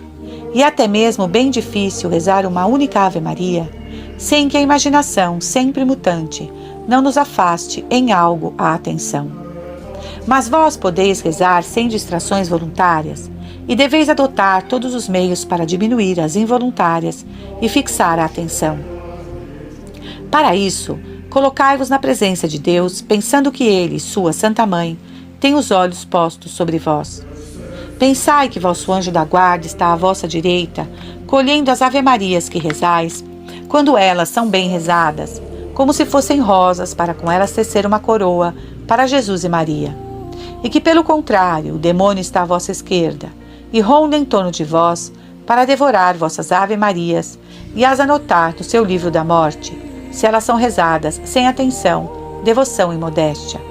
E até mesmo bem difícil rezar uma única Ave Maria, sem que a imaginação, sempre mutante, não nos afaste em algo a atenção. Mas vós podeis rezar sem distrações voluntárias, e deveis adotar todos os meios para diminuir as involuntárias e fixar a atenção. Para isso, colocai-vos na presença de Deus, pensando que Ele, sua Santa Mãe, tem os olhos postos sobre vós. Pensai que vosso anjo da guarda está à vossa direita, colhendo as Ave-Marias que rezais, quando elas são bem rezadas, como se fossem rosas para com elas tecer uma coroa para Jesus e Maria. E que, pelo contrário, o demônio está à vossa esquerda, e ronda em torno de vós, para devorar vossas Ave-Marias e as anotar no seu livro da morte, se elas são rezadas sem atenção, devoção e modéstia.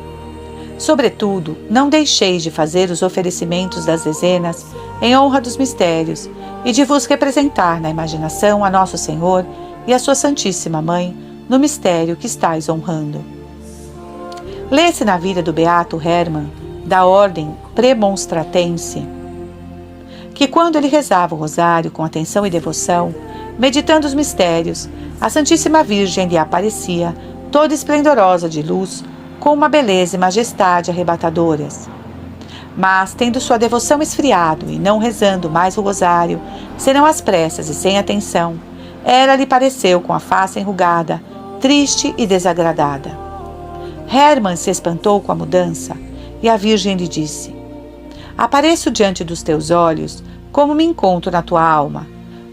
Sobretudo, não deixeis de fazer os oferecimentos das dezenas em honra dos mistérios e de vos representar na imaginação a Nosso Senhor e a sua Santíssima Mãe no mistério que estáis honrando. Lê-se na vida do beato Hermann, da ordem premonstratense, que quando ele rezava o rosário com atenção e devoção, meditando os mistérios, a Santíssima Virgem lhe aparecia, toda esplendorosa de luz, com uma beleza e majestade arrebatadoras. Mas, tendo sua devoção esfriado e não rezando mais o rosário, senão às pressas e sem atenção, ela lhe pareceu com a face enrugada, triste e desagradada. Hermann se espantou com a mudança, e a Virgem lhe disse: Apareço diante dos teus olhos como me encontro na tua alma,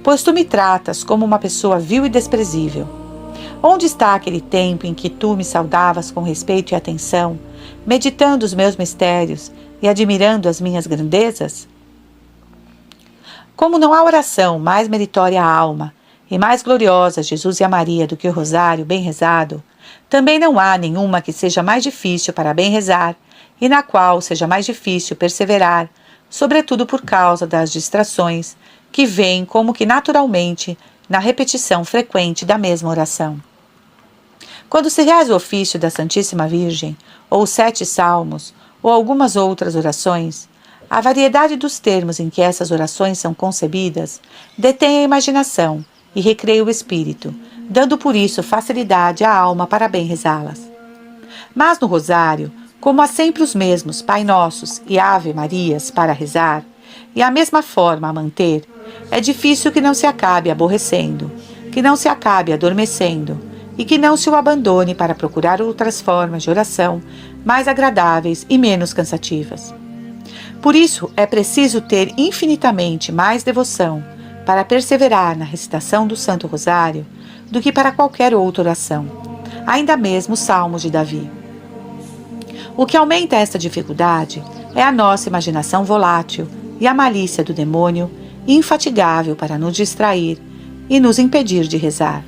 pois tu me tratas como uma pessoa vil e desprezível. Onde está aquele tempo em que tu me saudavas com respeito e atenção, meditando os meus mistérios e admirando as minhas grandezas? Como não há oração mais meritória à alma e mais gloriosa a Jesus e a Maria do que o rosário bem rezado, também não há nenhuma que seja mais difícil para bem rezar e na qual seja mais difícil perseverar, sobretudo por causa das distrações que vêm como que naturalmente na repetição frequente da mesma oração. Quando se reza o ofício da Santíssima Virgem, ou os 7 salmos, ou algumas outras orações, a variedade dos termos em que essas orações são concebidas detém a imaginação e recreia o espírito, dando por isso facilidade à alma para bem rezá-las. Mas no rosário, como há sempre os mesmos Pai Nossos e Ave Marias para rezar, e a mesma forma a manter, é difícil que não se acabe aborrecendo, que não se acabe adormecendo, e que não se o abandone para procurar outras formas de oração mais agradáveis e menos cansativas. Por isso, é preciso ter infinitamente mais devoção para perseverar na recitação do Santo Rosário do que para qualquer outra oração, ainda mesmo os Salmos de Davi. O que aumenta esta dificuldade é a nossa imaginação volátil e a malícia do demônio, infatigável para nos distrair e nos impedir de rezar.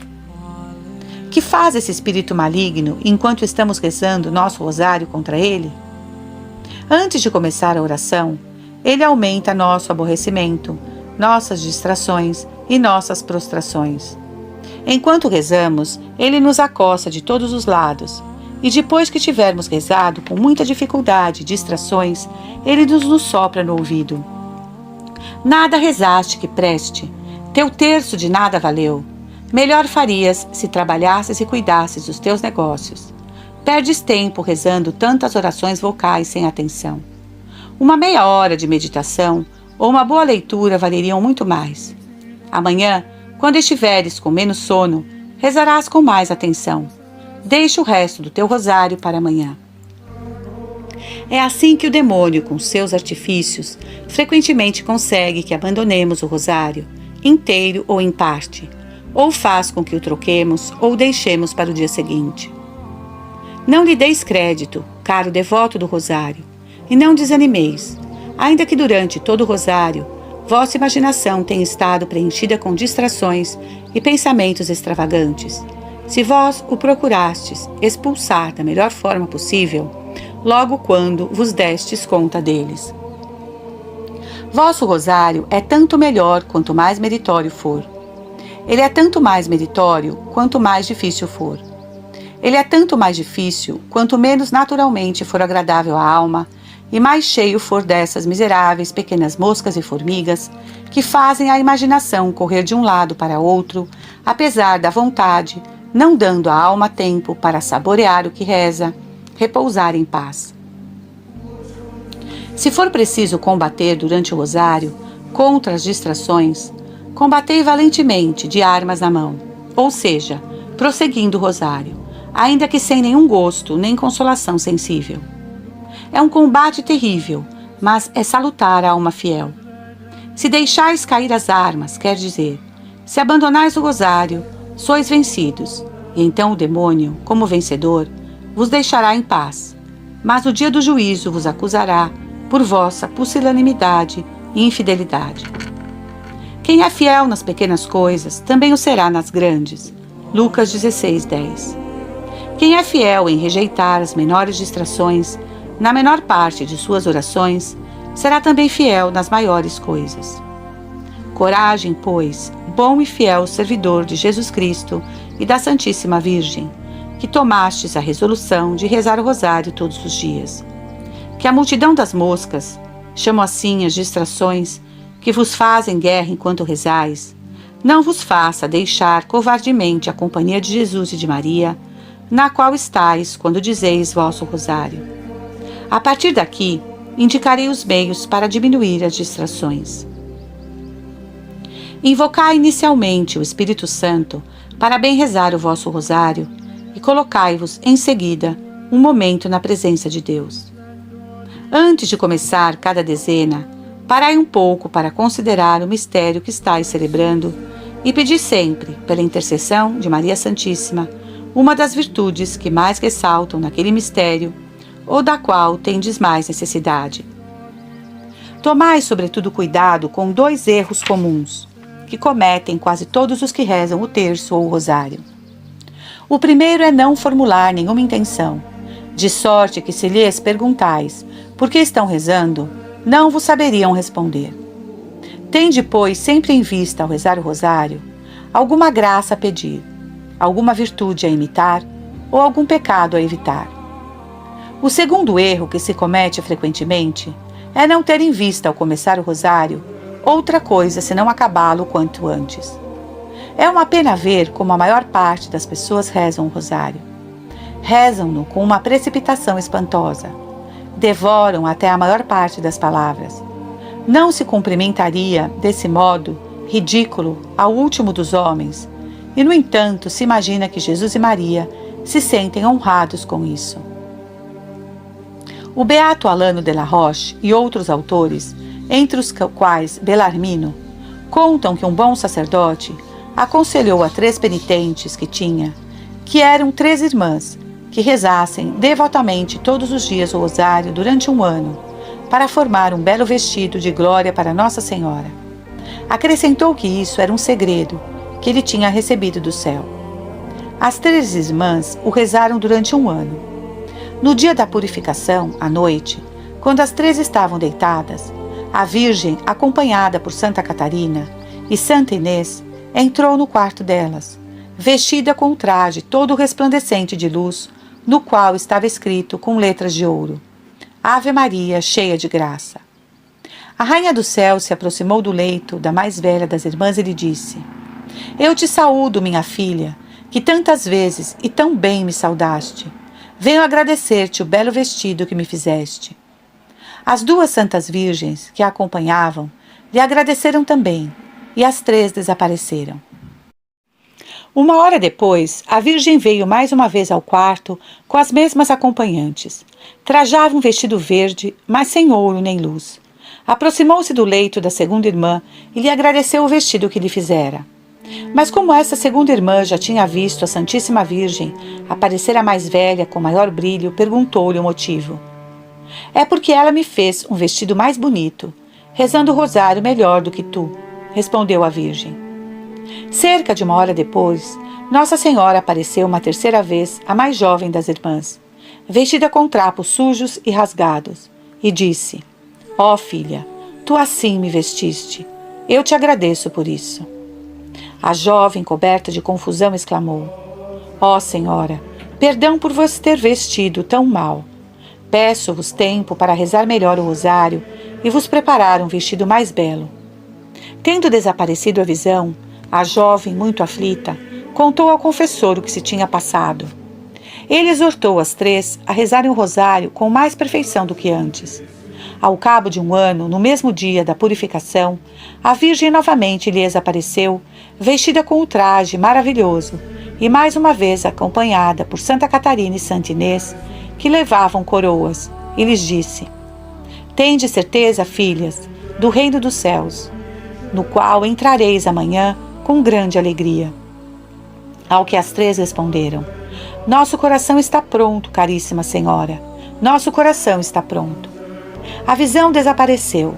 Que faz esse espírito maligno enquanto estamos rezando nosso rosário contra ele? Antes de começar a oração, ele aumenta nosso aborrecimento, nossas distrações e nossas prostrações. Enquanto rezamos, ele nos acossa de todos os lados, e depois que tivermos rezado com muita dificuldade e distrações, ele nos sopra no ouvido: Nada rezaste que preste, teu terço de nada valeu. Melhor farias se trabalhasses e cuidasses dos teus negócios. Perdes tempo rezando tantas orações vocais sem atenção. Uma meia hora de meditação ou uma boa leitura valeriam muito mais. Amanhã, quando estiveres com menos sono, rezarás com mais atenção. Deixa o resto do teu rosário para amanhã. É assim que o demônio, com seus artifícios, frequentemente consegue que abandonemos o rosário, inteiro ou em parte, ou faz com que o troquemos ou deixemos para o dia seguinte. Não lhe deis crédito, caro devoto do rosário, e não desanimeis, ainda que durante todo o rosário vossa imaginação tenha estado preenchida com distrações e pensamentos extravagantes. se vós o procurastes expulsar da melhor forma possível, logo quando vos destes conta deles. Vosso rosário é tanto melhor quanto mais meritório for. Ele é tanto mais meritório quanto mais difícil for. Ele é tanto mais difícil quanto menos naturalmente for agradável à alma e mais cheio for dessas miseráveis pequenas moscas e formigas que fazem a imaginação correr de um lado para outro, apesar da vontade, não dando à alma tempo para saborear o que reza, repousar em paz. Se for preciso combater durante o rosário contra as distrações, combatei valentemente de armas na mão, ou seja, prosseguindo o rosário, ainda que sem nenhum gosto nem consolação sensível. É um combate terrível, mas é salutar à alma fiel. Se deixais cair as armas, quer dizer, se abandonais o rosário, sois vencidos, e então o demônio, como vencedor, vos deixará em paz, mas no dia do juízo vos acusará por vossa pusilanimidade e infidelidade. Quem é fiel nas pequenas coisas, também o será nas grandes. Lucas 16:10. Quem é fiel em rejeitar as menores distrações, na menor parte de suas orações, será também fiel nas maiores coisas. Coragem, pois, bom e fiel servidor de Jesus Cristo e da Santíssima Virgem, que tomastes a resolução de rezar o rosário todos os dias. Que a multidão das moscas, chamo assim as distrações, que vos fazem guerra enquanto rezais, não vos faça deixar covardemente a companhia de Jesus e de Maria, na qual estáis quando dizeis vosso rosário. A partir daqui, indicarei os meios para diminuir as distrações. Invocai inicialmente o Espírito Santo para bem rezar o vosso rosário e colocai-vos, em seguida, um momento na presença de Deus. Antes de começar cada dezena, parai um pouco para considerar o mistério que estáis celebrando e pedi sempre, pela intercessão de Maria Santíssima, uma das virtudes que mais ressaltam naquele mistério ou da qual tendes mais necessidade. Tomai, sobretudo, cuidado com 2 erros comuns, que cometem quase todos os que rezam o terço ou o rosário. O primeiro é não formular nenhuma intenção, de sorte que se lhes perguntais por que estão rezando, não vos saberiam responder. Tende, pois, sempre em vista, ao rezar o rosário, alguma graça a pedir, alguma virtude a imitar ou algum pecado a evitar. O segundo erro que se comete frequentemente é não ter em vista, ao começar o rosário, outra coisa senão acabá-lo quanto antes. É uma pena ver como a maior parte das pessoas rezam o rosário. Rezam-no com uma precipitação espantosa. Devoram até a maior parte das palavras. Não se cumprimentaria, desse modo, ridículo, ao último dos homens, e, no entanto, se imagina que Jesus e Maria se sentem honrados com isso. O beato Alano de la Roche e outros autores, entre os quais Bellarmino, contam que um bom sacerdote aconselhou a 3 penitentes que tinha, que eram 3 irmãs, que rezassem devotamente todos os dias o rosário durante um ano, para formar um belo vestido de glória para Nossa Senhora. Acrescentou que isso era um segredo que ele tinha recebido do céu. As 3 irmãs o rezaram durante um ano. No dia da purificação, à noite, quando as 3 estavam deitadas, a Virgem, acompanhada por Santa Catarina e Santa Inês, entrou no quarto delas, vestida com um traje todo resplandecente de luz, no qual estava escrito com letras de ouro: Ave Maria, cheia de graça. A Rainha do Céu se aproximou do leito da mais velha das irmãs e lhe disse: Eu te saúdo, minha filha, que tantas vezes e tão bem me saudaste. Venho agradecer-te o belo vestido que me fizeste. As 2 santas virgens que a acompanhavam lhe agradeceram também, e as 3 desapareceram. Uma hora depois, a Virgem veio mais uma vez ao quarto com as mesmas acompanhantes. Trajava um vestido verde, mas sem ouro nem luz. Aproximou-se do leito da segunda irmã e lhe agradeceu o vestido que lhe fizera. Mas como essa segunda irmã já tinha visto a Santíssima Virgem aparecer a mais velha com maior brilho, perguntou-lhe o motivo. É porque ela me fez um vestido mais bonito, rezando o rosário melhor do que tu, respondeu a Virgem. Cerca de 1 hora depois, Nossa Senhora apareceu uma terceira vez, a mais jovem das irmãs, vestida com trapos sujos e rasgados, e disse: Ó filha, tu assim me vestiste. Eu te agradeço por isso. A jovem, coberta de confusão, exclamou: Ó Senhora, perdão por vos ter vestido tão mal. Peço-vos tempo para rezar melhor o rosário e vos preparar um vestido mais belo. Tendo desaparecido a visão, a jovem, muito aflita, contou ao confessor o que se tinha passado. Ele exortou as três a rezarem o rosário com mais perfeição do que antes. Ao cabo de 1 ano, no mesmo dia da purificação, a Virgem novamente lhes apareceu, vestida com o traje maravilhoso, e mais uma vez acompanhada por Santa Catarina e Santa Inês, que levavam coroas, e lhes disse: Tende certeza, filhas, do reino dos céus, no qual entrareis amanhã com grande alegria. Ao que as três responderam: Nosso coração está pronto, caríssima Senhora, nosso coração está pronto. A visão desapareceu.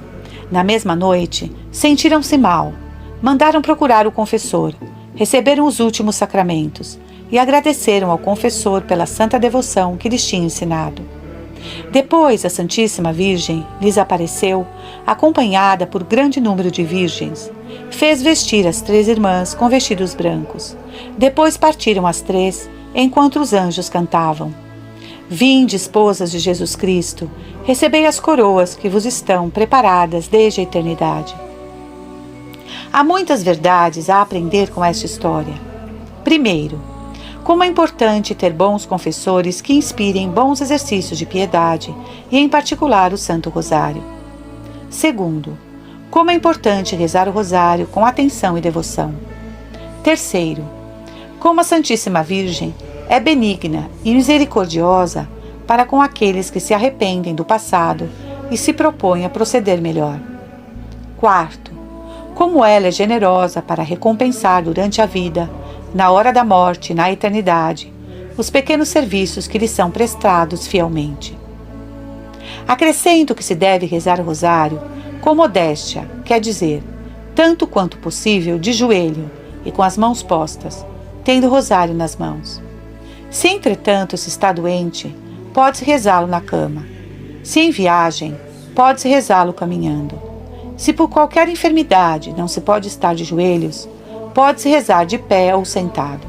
Na mesma noite, sentiram-se mal. Mandaram procurar o confessor, receberam os últimos sacramentos e agradeceram ao confessor pela santa devoção que lhes tinha ensinado. Depois, a Santíssima Virgem lhes apareceu, acompanhada por grande número de virgens. Fez vestir as três irmãs com vestidos brancos. Depois partiram as três, enquanto os anjos cantavam: Vinde, esposas de Jesus Cristo, recebei as coroas que vos estão preparadas desde a eternidade. Há muitas verdades a aprender com esta história. Primeiro, como é importante ter bons confessores que inspirem bons exercícios de piedade e, em particular, o Santo Rosário. Segundo, como é importante rezar o Rosário com atenção e devoção. Terceiro, como a Santíssima Virgem é benigna e misericordiosa para com aqueles que se arrependem do passado e se propõem a proceder melhor. Quarto, como ela é generosa para recompensar durante a vida, na hora da morte e na eternidade, os pequenos serviços que lhe são prestados fielmente. Acrescento que se deve rezar o rosário com modéstia, quer dizer, tanto quanto possível de joelho e com as mãos postas, tendo o rosário nas mãos. Se, entretanto, se está doente, pode-se rezá-lo na cama. Se em viagem, pode-se rezá-lo caminhando. Se por qualquer enfermidade não se pode estar de joelhos, pode-se rezar de pé ou sentado.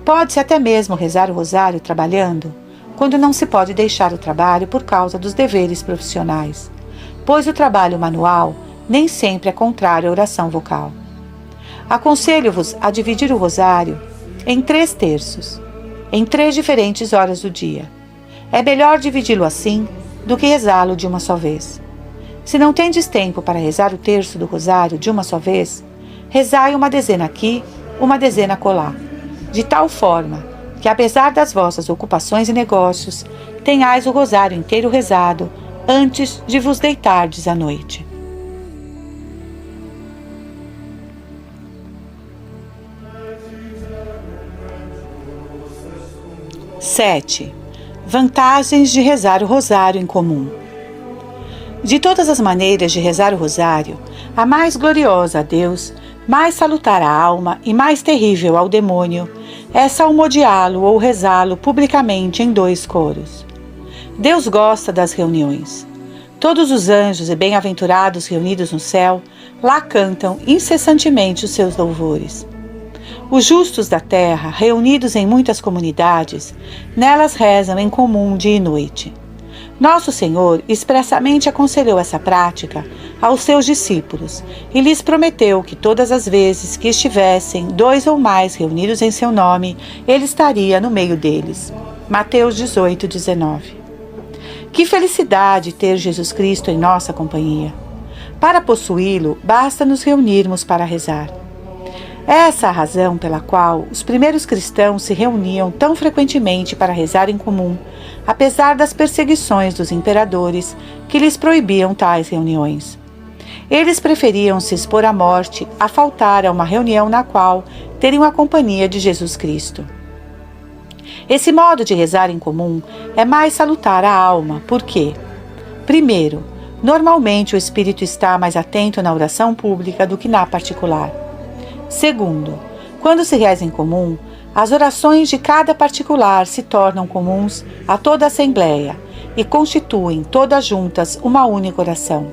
Pode-se até mesmo rezar o rosário trabalhando, quando não se pode deixar o trabalho por causa dos deveres profissionais, pois o trabalho manual nem sempre é contrário à oração vocal. Aconselho-vos a dividir o rosário em 3 terços, em 3 diferentes horas do dia. É melhor dividi-lo assim do que rezá-lo de uma só vez. Se não tendes tempo para rezar o terço do rosário de uma só vez, rezai uma dezena aqui, uma dezena acolá, de tal forma que, apesar das vossas ocupações e negócios, tenhais o rosário inteiro rezado antes de vos deitardes à noite. Sete. Vantagens de rezar o rosário em comum. De todas as maneiras de rezar o rosário, a mais gloriosa a Deus, mais salutar à alma e mais terrível ao demônio é salmodiá-lo ou rezá-lo publicamente em 2 coros. Deus gosta das reuniões. Todos os anjos e bem-aventurados reunidos no céu lá cantam incessantemente os seus louvores. Os justos da terra, reunidos em muitas comunidades, nelas rezam em comum dia e noite. Nosso Senhor expressamente aconselhou essa prática aos seus discípulos e lhes prometeu que todas as vezes que estivessem 2 ou mais reunidos em seu nome, ele estaria no meio deles. Mateus 18, 19. Que felicidade ter Jesus Cristo em nossa companhia! Para possuí-lo, basta nos reunirmos para rezar. Essa é a razão pela qual os primeiros cristãos se reuniam tão frequentemente para rezar em comum, apesar das perseguições dos imperadores que lhes proibiam tais reuniões. Eles preferiam se expor à morte a faltar a uma reunião na qual teriam a companhia de Jesus Cristo. Esse modo de rezar em comum é mais salutar à alma, porque, primeiro, normalmente o espírito está mais atento na oração pública do que na particular. Segundo, quando se reza em comum, as orações de cada particular se tornam comuns a toda a Assembleia e constituem todas juntas uma única oração.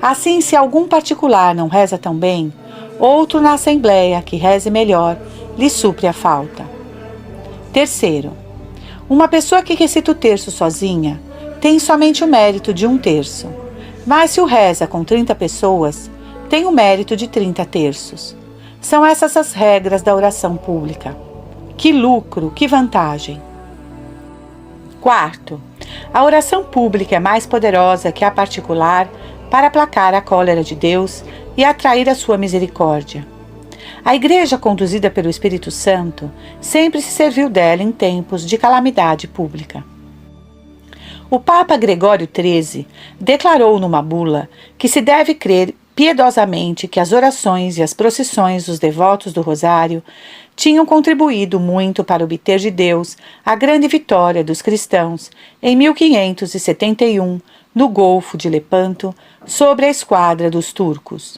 Assim, se algum particular não reza tão bem, outro na Assembleia que reze melhor lhe supre a falta. Terceiro, uma pessoa que recita o terço sozinha tem somente o mérito de 1/3, mas se o reza com 30 pessoas, tem o mérito de 30 terços. São essas as regras da oração pública. Que lucro, que vantagem! Quarto, a oração pública é mais poderosa que a particular para aplacar a cólera de Deus e atrair a sua misericórdia. A Igreja, conduzida pelo Espírito Santo, sempre se serviu dela em tempos de calamidade pública. O Papa Gregório XIII declarou numa bula que se deve crer piedosamente que as orações e as procissões dos devotos do Rosário tinham contribuído muito para obter de Deus a grande vitória dos cristãos em 1571, no Golfo de Lepanto, sobre a esquadra dos turcos.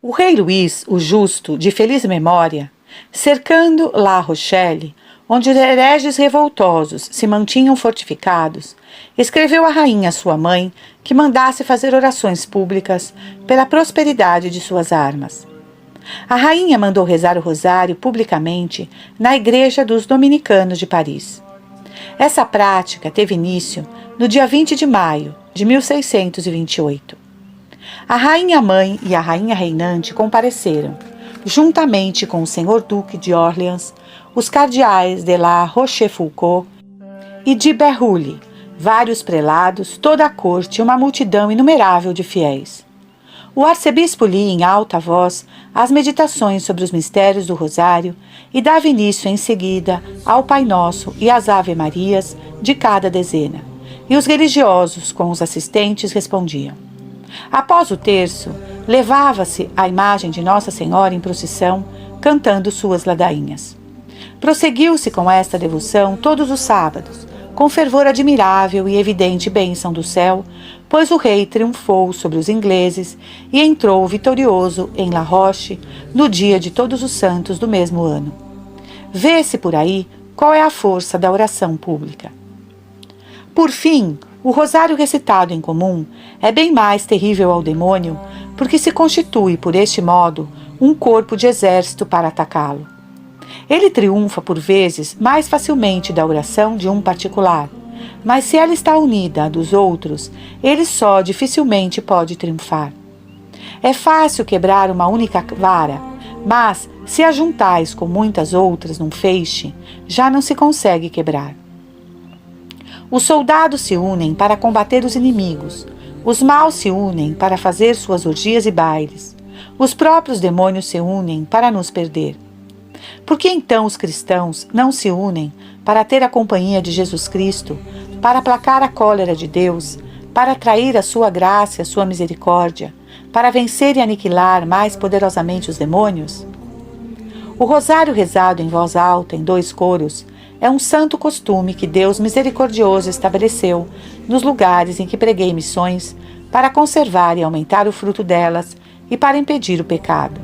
O rei Luís, o Justo, de feliz memória, cercando La Rochelle, onde os hereges revoltosos se mantinham fortificados, escreveu à rainha sua mãe que mandasse fazer orações públicas pela prosperidade de suas armas. A rainha mandou rezar o rosário publicamente na igreja dos Dominicanos de Paris. Essa prática teve início no dia 20 de maio de 1628. A rainha-mãe e a rainha reinante compareceram, juntamente com o senhor duque de Orleans, os cardeais de La Rochefoucauld e de Berulle, vários prelados, toda a corte e uma multidão inumerável de fiéis. O arcebispo lia em alta voz as meditações sobre os mistérios do Rosário e dava início em seguida ao Pai Nosso e às Ave-Marias de cada dezena, e os religiosos com os assistentes respondiam. Após o terço, levava-se a imagem de Nossa Senhora em procissão, cantando suas ladainhas. Prosseguiu-se com esta devoção todos os sábados, com fervor admirável e evidente bênção do céu, pois o rei triunfou sobre os ingleses e entrou vitorioso em La Roche no dia de Todos os Santos do mesmo ano. Vê-se por aí qual é a força da oração pública. Por fim, o rosário recitado em comum é bem mais terrível ao demônio, porque se constitui, por este modo, um corpo de exército para atacá-lo. Ele triunfa, por vezes, mais facilmente da oração de um particular, mas se ela está unida à dos outros, ele só dificilmente pode triunfar. É fácil quebrar uma única vara, mas, se a juntais com muitas outras num feixe, já não se consegue quebrar. Os soldados se unem para combater os inimigos, os maus se unem para fazer suas orgias e bailes, os próprios demônios se unem para nos perder. Por que então os cristãos não se unem para ter a companhia de Jesus Cristo, para aplacar a cólera de Deus, para atrair a sua graça e a sua misericórdia, para vencer e aniquilar mais poderosamente os demônios? O rosário rezado em voz alta, em 2 coros, é um santo costume que Deus misericordioso estabeleceu nos lugares em que preguei missões para conservar e aumentar o fruto delas e para impedir o pecado.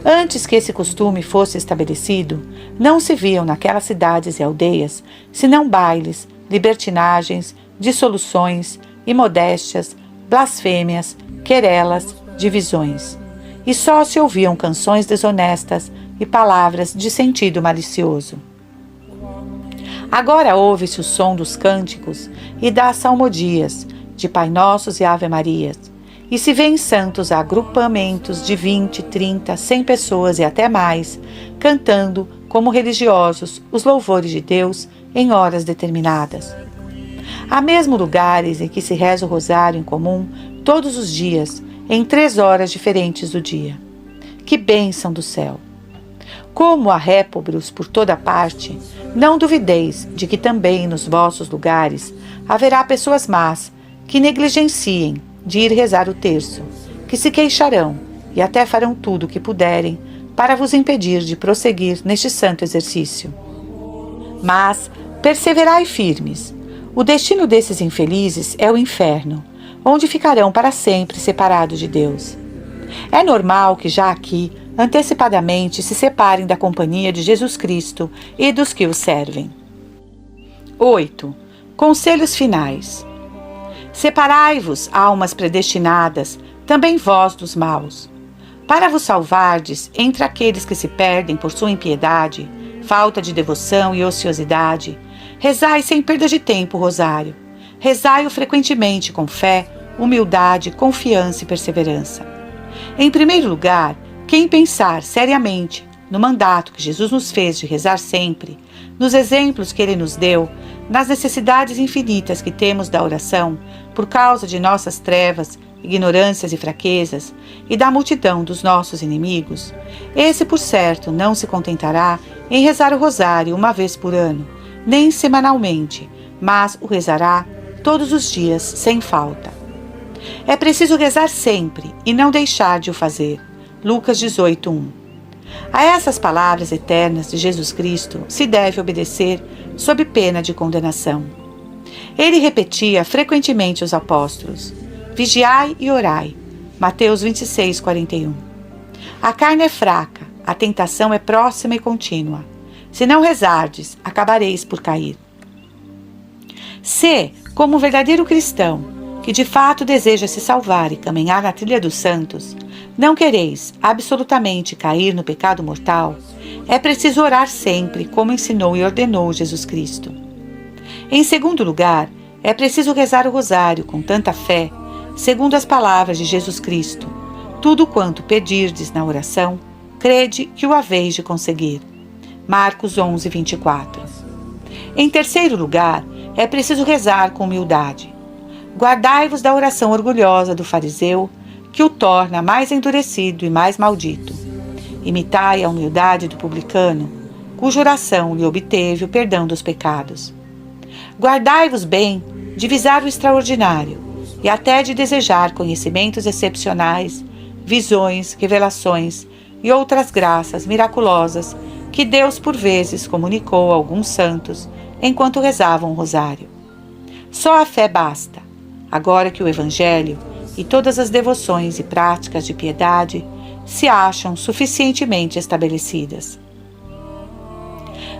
Antes que esse costume fosse estabelecido, não se viam naquelas cidades e aldeias senão bailes, libertinagens, dissoluções, imodéstias, blasfêmias, querelas, divisões. E só se ouviam canções desonestas e palavras de sentido malicioso. Agora ouve-se o som dos cânticos e das salmodias, de Pai Nossos e Ave-Marias, e se vêem santos agrupamentos de 20, 30, 100 pessoas e até mais, cantando, como religiosos, os louvores de Deus em horas determinadas. Há mesmo lugares em que se reza o rosário em comum todos os dias, em 3 horas diferentes do dia. Que bênção do céu! Como há répobros por toda parte, não duvideis de que também nos vossos lugares haverá pessoas más que negligenciem de ir rezar o terço, que se queixarão e até farão tudo o que puderem para vos impedir de prosseguir neste santo exercício. Mas perseverai firmes. O destino desses infelizes é o inferno, onde ficarão para sempre separados de Deus. É normal que já aqui, antecipadamente se separem da companhia de Jesus Cristo e dos que o servem. 8. Conselhos finais. Separai-vos, almas predestinadas, também vós dos maus, para vos salvardes entre aqueles que se perdem por sua impiedade, falta de devoção e ociosidade. Rezai sem perda de tempo o rosário. Rezai-o frequentemente com fé, humildade, confiança e perseverança. Em primeiro lugar, quem pensar seriamente no mandato que Jesus nos fez de rezar sempre, nos exemplos que Ele nos deu, nas necessidades infinitas que temos da oração, por causa de nossas trevas, ignorâncias e fraquezas, e da multidão dos nossos inimigos, esse, por certo, não se contentará em rezar o rosário uma vez por ano, nem semanalmente, mas o rezará todos os dias, sem falta. É preciso rezar sempre e não deixar de o fazer. Lucas 18:1. A essas palavras eternas de Jesus Cristo se deve obedecer sob pena de condenação. Ele repetia frequentemente aos apóstolos: vigiai e orai. Mateus 26:41. A carne é fraca, a tentação é próxima e contínua. Se não rezardes, acabareis por cair. Se, como um verdadeiro cristão, que de fato deseja se salvar e caminhar na trilha dos santos, não quereis absolutamente cair no pecado mortal, é preciso orar sempre, como ensinou e ordenou Jesus Cristo. Em segundo lugar, é preciso rezar o rosário com tanta fé, segundo as palavras de Jesus Cristo: tudo quanto pedirdes na oração, crede que o haveis de conseguir. Marcos 11:24. Em terceiro lugar, é preciso rezar com humildade. Guardai-vos da oração orgulhosa do fariseu, que o torna mais endurecido e mais maldito. Imitai a humildade do publicano, cuja oração lhe obteve o perdão dos pecados. Guardai-vos bem de visar o extraordinário e até de desejar conhecimentos excepcionais, visões, revelações e outras graças miraculosas que Deus por vezes comunicou a alguns santos enquanto rezavam o rosário. Só a fé basta, agora que o Evangelho e todas as devoções e práticas de piedade se acham suficientemente estabelecidas.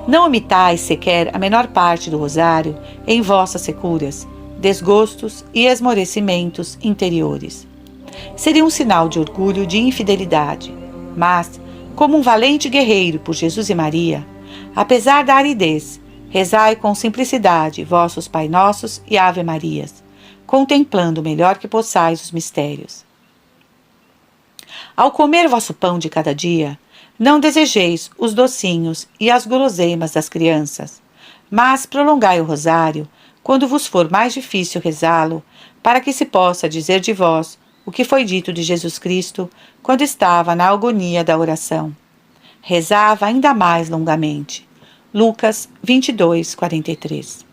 Não omitais sequer a menor parte do rosário em vossas securas, desgostos e esmorecimentos interiores. Seria um sinal de orgulho de infidelidade, mas, como um valente guerreiro por Jesus e Maria, apesar da aridez, rezai com simplicidade vossos Pai Nossos e Ave Marias, contemplando o melhor que possais os mistérios. Ao comer vosso pão de cada dia, não desejeis os docinhos e as guloseimas das crianças, mas prolongai o rosário quando vos for mais difícil rezá-lo, para que se possa dizer de vós o que foi dito de Jesus Cristo quando estava na agonia da oração. Rezava ainda mais longamente. Lucas 22:43.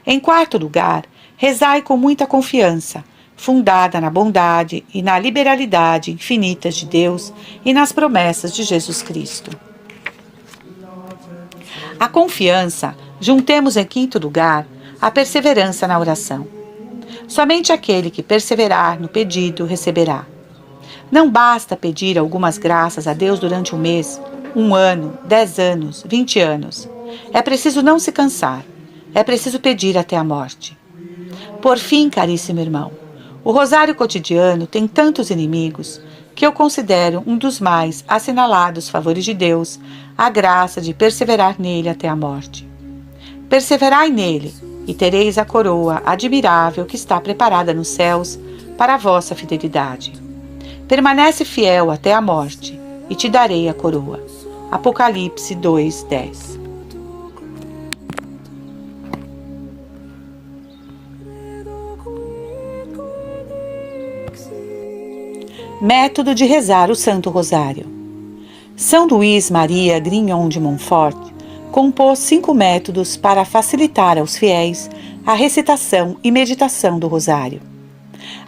Em quarto lugar, rezai com muita confiança, fundada na bondade e na liberalidade infinitas de Deus e nas promessas de Jesus Cristo. A confiança, juntemos em quinto lugar, a perseverança na oração. Somente aquele que perseverar no pedido receberá. Não basta pedir algumas graças a Deus durante um mês, 1 ano, 10 anos, 20 anos. É preciso não se cansar. É preciso pedir até a morte. Por fim, caríssimo irmão, o rosário cotidiano tem tantos inimigos que eu considero um dos mais assinalados favores de Deus a graça de perseverar nele até a morte. Perseverai nele e tereis a coroa admirável que está preparada nos céus para a vossa fidelidade. Permanece fiel até a morte e te darei a coroa. Apocalipse 2:10. Método de rezar o Santo Rosário. São Luís Maria Grignon de Montfort compôs 5 métodos para facilitar aos fiéis a recitação e meditação do Rosário.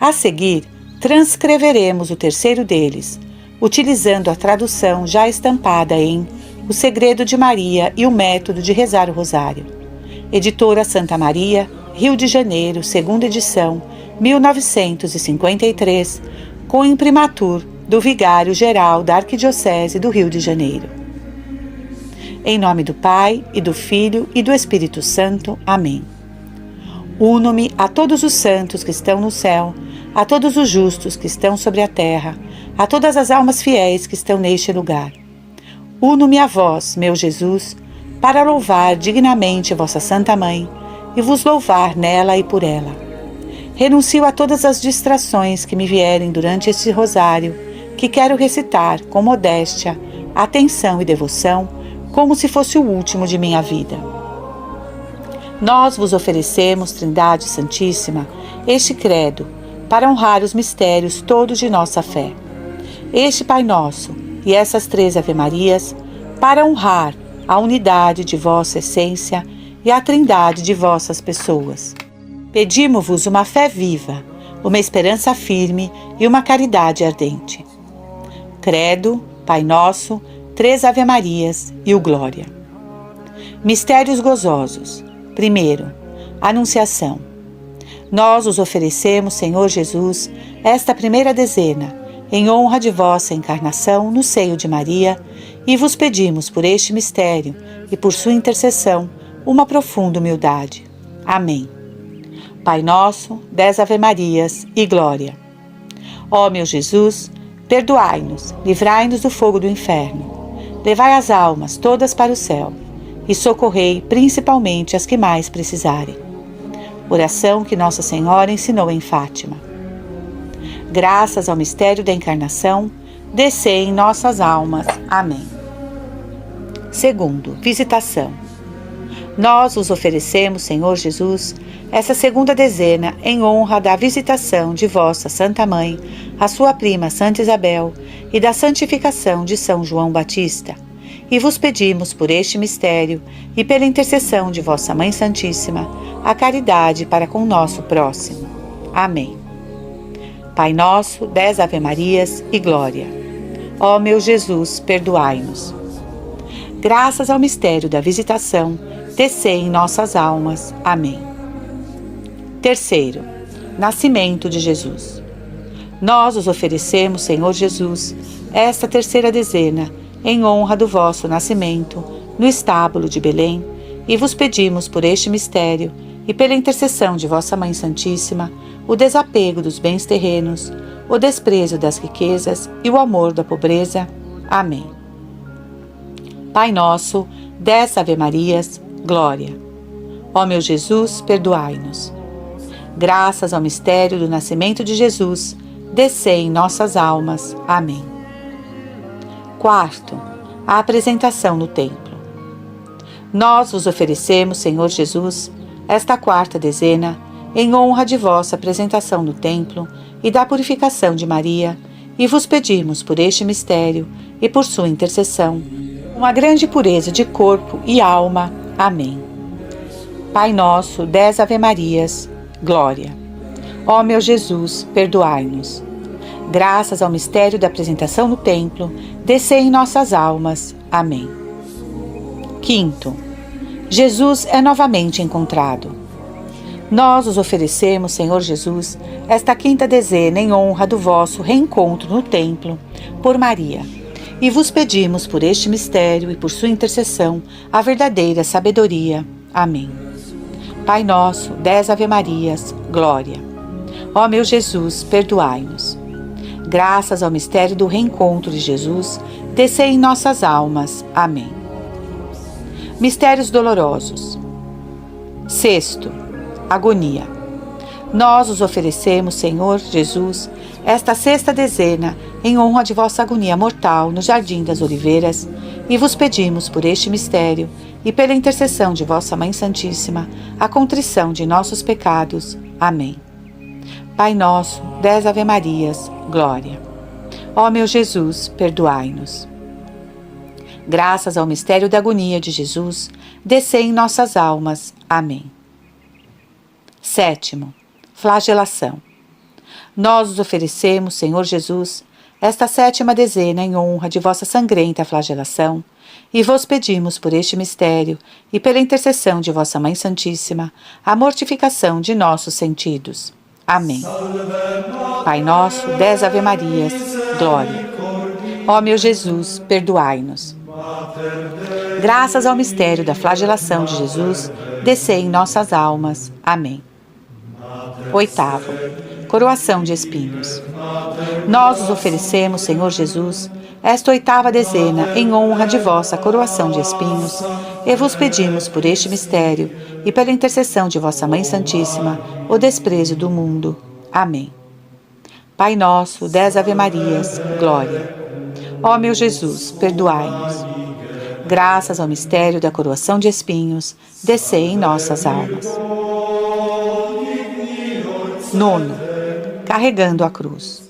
A seguir, transcreveremos o terceiro deles, utilizando a tradução já estampada em O Segredo de Maria e o Método de Rezar o Rosário. Editora Santa Maria, Rio de Janeiro, 2ª edição, 1953, com imprimatur do Vigário-Geral da Arquidiocese do Rio de Janeiro. Em nome do Pai, e do Filho, e do Espírito Santo. Amém. Uno-me a todos os santos que estão no céu, a todos os justos que estão sobre a terra, a todas as almas fiéis que estão neste lugar. Uno-me a vós, meu Jesus, para louvar dignamente vossa Santa Mãe, e vos louvar nela e por ela. Renuncio a todas as distrações que me vierem durante este rosário, que quero recitar com modéstia, atenção e devoção, como se fosse o último de minha vida. Nós vos oferecemos, Trindade Santíssima, este credo, para honrar os mistérios todos de nossa fé. Este Pai Nosso e essas 3 Ave-Marias, para honrar a unidade de vossa essência e a trindade de vossas pessoas. Pedimo-vos uma fé viva, uma esperança firme e uma caridade ardente. Credo, Pai Nosso, 3 Ave-Marias e o Glória. Mistérios gozosos. Primeiro, Anunciação. Nós os oferecemos, Senhor Jesus, esta primeira dezena, em honra de vossa encarnação no seio de Maria, e vos pedimos por este mistério e por sua intercessão uma profunda humildade. Amém. Pai Nosso, 10 Ave-Marias e Glória. Ó meu Jesus, perdoai-nos, livrai-nos do fogo do inferno, levai as almas todas para o céu e socorrei principalmente as que mais precisarem. Oração que Nossa Senhora ensinou em Fátima. Graças ao mistério da encarnação, descei em nossas almas. Amém. Segundo, visitação. Nós vos oferecemos, Senhor Jesus, essa segunda dezena em honra da visitação de vossa Santa Mãe, a sua prima Santa Isabel, e da santificação de São João Batista. E vos pedimos por este mistério e pela intercessão de vossa Mãe Santíssima, a caridade para com o nosso próximo. Amém. Pai Nosso, 10 Ave-Marias e Glória. Ó meu Jesus, perdoai-nos. Graças ao mistério da visitação, descei em nossas almas. Amém. Terceiro, Nascimento de Jesus. Nós os oferecemos, Senhor Jesus, esta terceira dezena, em honra do vosso nascimento, no estábulo de Belém, e vos pedimos por este mistério e pela intercessão de vossa Mãe Santíssima, o desapego dos bens terrenos, o desprezo das riquezas e o amor da pobreza. Amém. Pai Nosso, 10 Ave-Marias, Glória. Ó meu Jesus, perdoai-nos. Graças ao mistério do nascimento de Jesus, descei em nossas almas. Amém. Quarto, a apresentação no templo. Nós vos oferecemos, Senhor Jesus, esta quarta dezena, em honra de vossa apresentação no templo e da purificação de Maria, e vos pedimos por este mistério e por sua intercessão, uma grande pureza de corpo e alma. Amém. Pai Nosso, 10 Ave-Marias, Glória. Ó meu Jesus, perdoai-nos. Graças ao mistério da apresentação no templo, descei em nossas almas. Amém. Quinto, Jesus é novamente encontrado. Nós os oferecemos, Senhor Jesus, esta quinta dezena em honra do vosso reencontro no templo, por Maria, e vos pedimos por este mistério e por sua intercessão a verdadeira sabedoria. Amém. Pai Nosso, 10 Ave-Marias, Glória. Ó meu Jesus, perdoai-nos. Graças ao mistério do reencontro de Jesus, descei em nossas almas. Amém. Mistérios dolorosos. Sexto, agonia. Nós os oferecemos, Senhor Jesus, esta sexta dezena em honra de vossa agonia mortal no Jardim das Oliveiras, e vos pedimos por este mistério e pela intercessão de vossa Mãe Santíssima a contrição de nossos pecados. Amém. Pai Nosso, 10 Ave-Marias, Glória. Ó meu Jesus, perdoai-nos. Graças ao mistério da agonia de Jesus, descei em nossas almas. Amém. Sétimo, flagelação. Nós os oferecemos, Senhor Jesus, esta sétima dezena em honra de vossa sangrenta flagelação, e vos pedimos por este mistério e pela intercessão de vossa Mãe Santíssima a mortificação de nossos sentidos. Amém. Pai Nosso, 10 Ave-Marias, glória. Ó meu Jesus, perdoai-nos. Graças ao mistério da flagelação de Jesus, descei em nossas almas. Amém. Oitavo, coroação de espinhos. Nós os oferecemos, Senhor Jesus, esta oitava dezena em honra de vossa coroação de espinhos, e vos pedimos por este mistério e pela intercessão de vossa Mãe Santíssima o desprezo do mundo. Amém. Pai nosso, 10 Ave-Marias, glória. Ó meu Jesus, perdoai-nos. Graças ao mistério da coroação de espinhos, descei em nossas almas. Nono, carregando a cruz.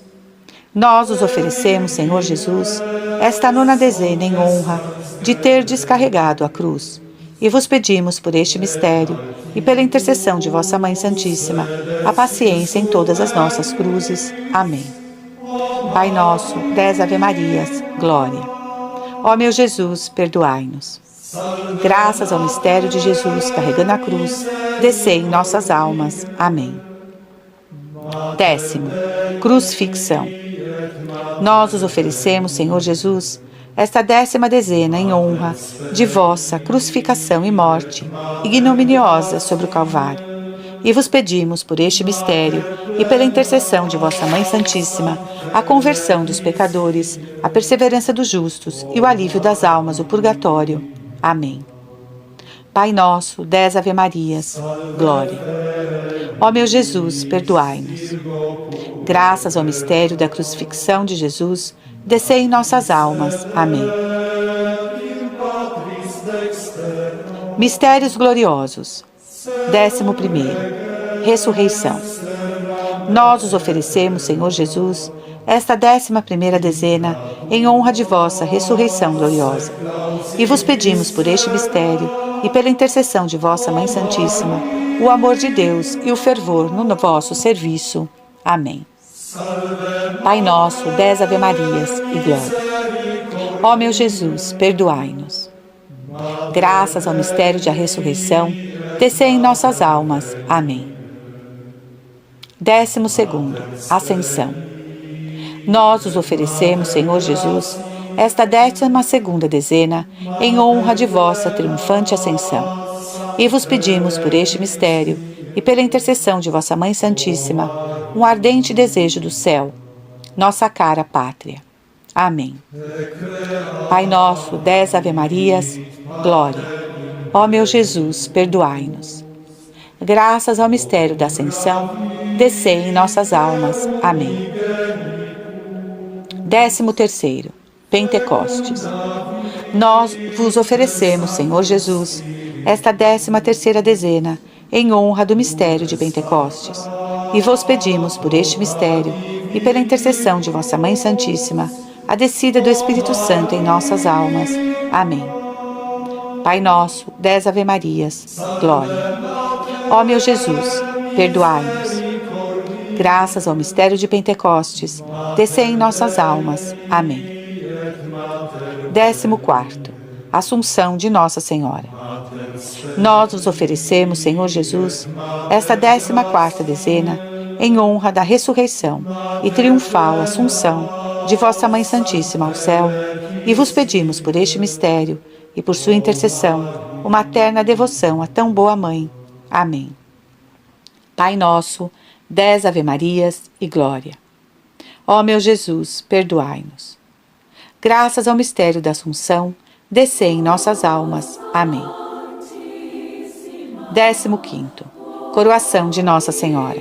Nós os oferecemos, Senhor Jesus, esta nona dezena em honra de ter descarregado a cruz, e vos pedimos por este mistério e pela intercessão de vossa Mãe Santíssima a paciência em todas as nossas cruzes. Amém. Pai nosso, 10 Ave-Marias, glória. Ó meu Jesus, perdoai-nos. Graças ao mistério de Jesus carregando a cruz, descei em nossas almas. Amém. Décimo, crucifixão. Nós os oferecemos, Senhor Jesus, esta 10ª dezena em honra de vossa crucificação e morte ignominiosa sobre o Calvário. E vos pedimos por este mistério e pela intercessão de vossa Mãe Santíssima a conversão dos pecadores, a perseverança dos justos e o alívio das almas, o purgatório. Amém. Pai nosso, 10 Ave-Marias, glória. Ó meu Jesus, perdoai-nos. Graças ao mistério da crucifixão de Jesus, descei em nossas almas. Amém. Mistérios gloriosos. 11º, ressurreição. Nós os oferecemos, Senhor Jesus, esta 11ª dezena em honra de vossa ressurreição gloriosa. E vos pedimos por este mistério e pela intercessão de vossa Mãe Santíssima o amor de Deus e o fervor no vosso serviço. Amém. Pai nosso, 10 Ave-Marias e glória. Ó meu Jesus, perdoai-nos. Graças ao mistério da ressurreição, descei em nossas almas. Amém. 12º, ascensão. Nós os oferecemos, Senhor Jesus, esta 12ª dezena em honra de vossa triunfante ascensão. E vos pedimos por este mistério e pela intercessão de vossa Mãe Santíssima um ardente desejo do céu, nossa cara pátria. Amém. Pai nosso, 10 Ave-Marias, glória. Ó meu Jesus, perdoai-nos. Graças ao mistério da ascensão, descei em nossas almas. Amém. 13º, Pentecostes. Nós vos oferecemos, Senhor Jesus, esta 13ª dezena em honra do mistério de Pentecostes, e vos pedimos por este mistério e pela intercessão de vossa Mãe Santíssima a descida do Espírito Santo em nossas almas. Amém. Pai nosso, 10 Ave-Marias, glória. Ó meu Jesus, perdoai-nos. Graças ao mistério de Pentecostes, descei em nossas almas. Amém. 14º, Assunção de Nossa Senhora. Nós vos oferecemos, Senhor Jesus, esta 14ª dezena em honra da ressurreição e triunfal assunção de vossa Mãe Santíssima ao céu, e vos pedimos por este mistério e por sua intercessão uma terna devoção a tão boa Mãe. Amém. Pai nosso, 10 Ave-Marias e glória. Ó meu Jesus, perdoai-nos. Graças ao mistério da Assunção, descei em nossas almas. Amém. 15º, coroação de Nossa Senhora.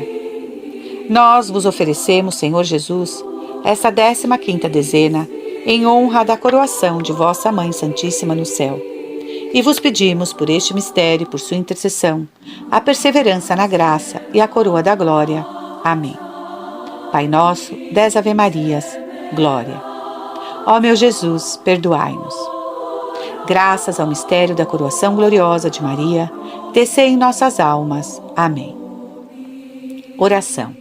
Nós vos oferecemos, Senhor Jesus, esta 15ª dezena em honra da coroação de vossa Mãe Santíssima no céu. E vos pedimos por este mistério e por sua intercessão a perseverança na graça e a coroa da glória. Amém. Pai nosso, 10 Ave-Marias, glória. Ó meu Jesus, perdoai-nos. Graças ao mistério da coroação gloriosa de Maria, descei em nossas almas. Amém. Oração.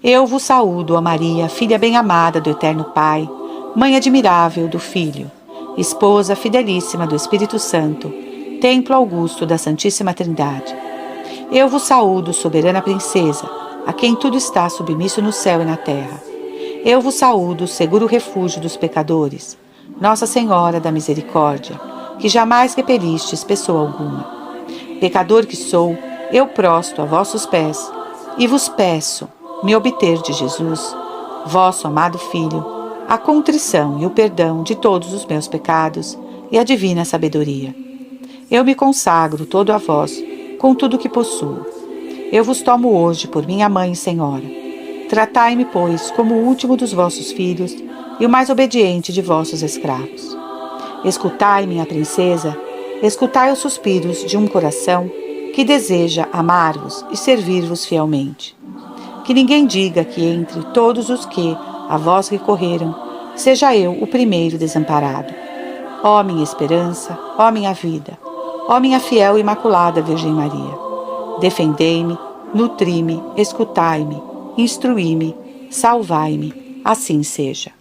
Eu vos saúdo, ó Maria, filha bem-amada do Eterno Pai, Mãe admirável do Filho, esposa fidelíssima do Espírito Santo, templo augusto da Santíssima Trindade. Eu vos saúdo, soberana princesa, a quem tudo está submisso no céu e na terra. Eu vos saúdo, seguro refúgio dos pecadores, Nossa Senhora da Misericórdia, que jamais repelistes pessoa alguma. Pecador que sou, eu prosto a vossos pés, e vos peço, me obter de Jesus, vosso amado Filho, a contrição e o perdão de todos os meus pecados e a divina sabedoria. Eu me consagro todo a vós, com tudo que possuo. Eu vos tomo hoje por minha Mãe e Senhora. Tratai-me, pois, como o último dos vossos filhos e o mais obediente de vossos escravos. Escutai, minha princesa, escutai os suspiros de um coração que deseja amar-vos e servir-vos fielmente. Que ninguém diga que entre todos os que a vós recorreram, seja eu o primeiro desamparado. Ó minha esperança, ó minha vida, ó minha fiel e imaculada Virgem Maria, defendei-me, nutri-me, escutai-me, instruí-me, salvai-me, assim seja.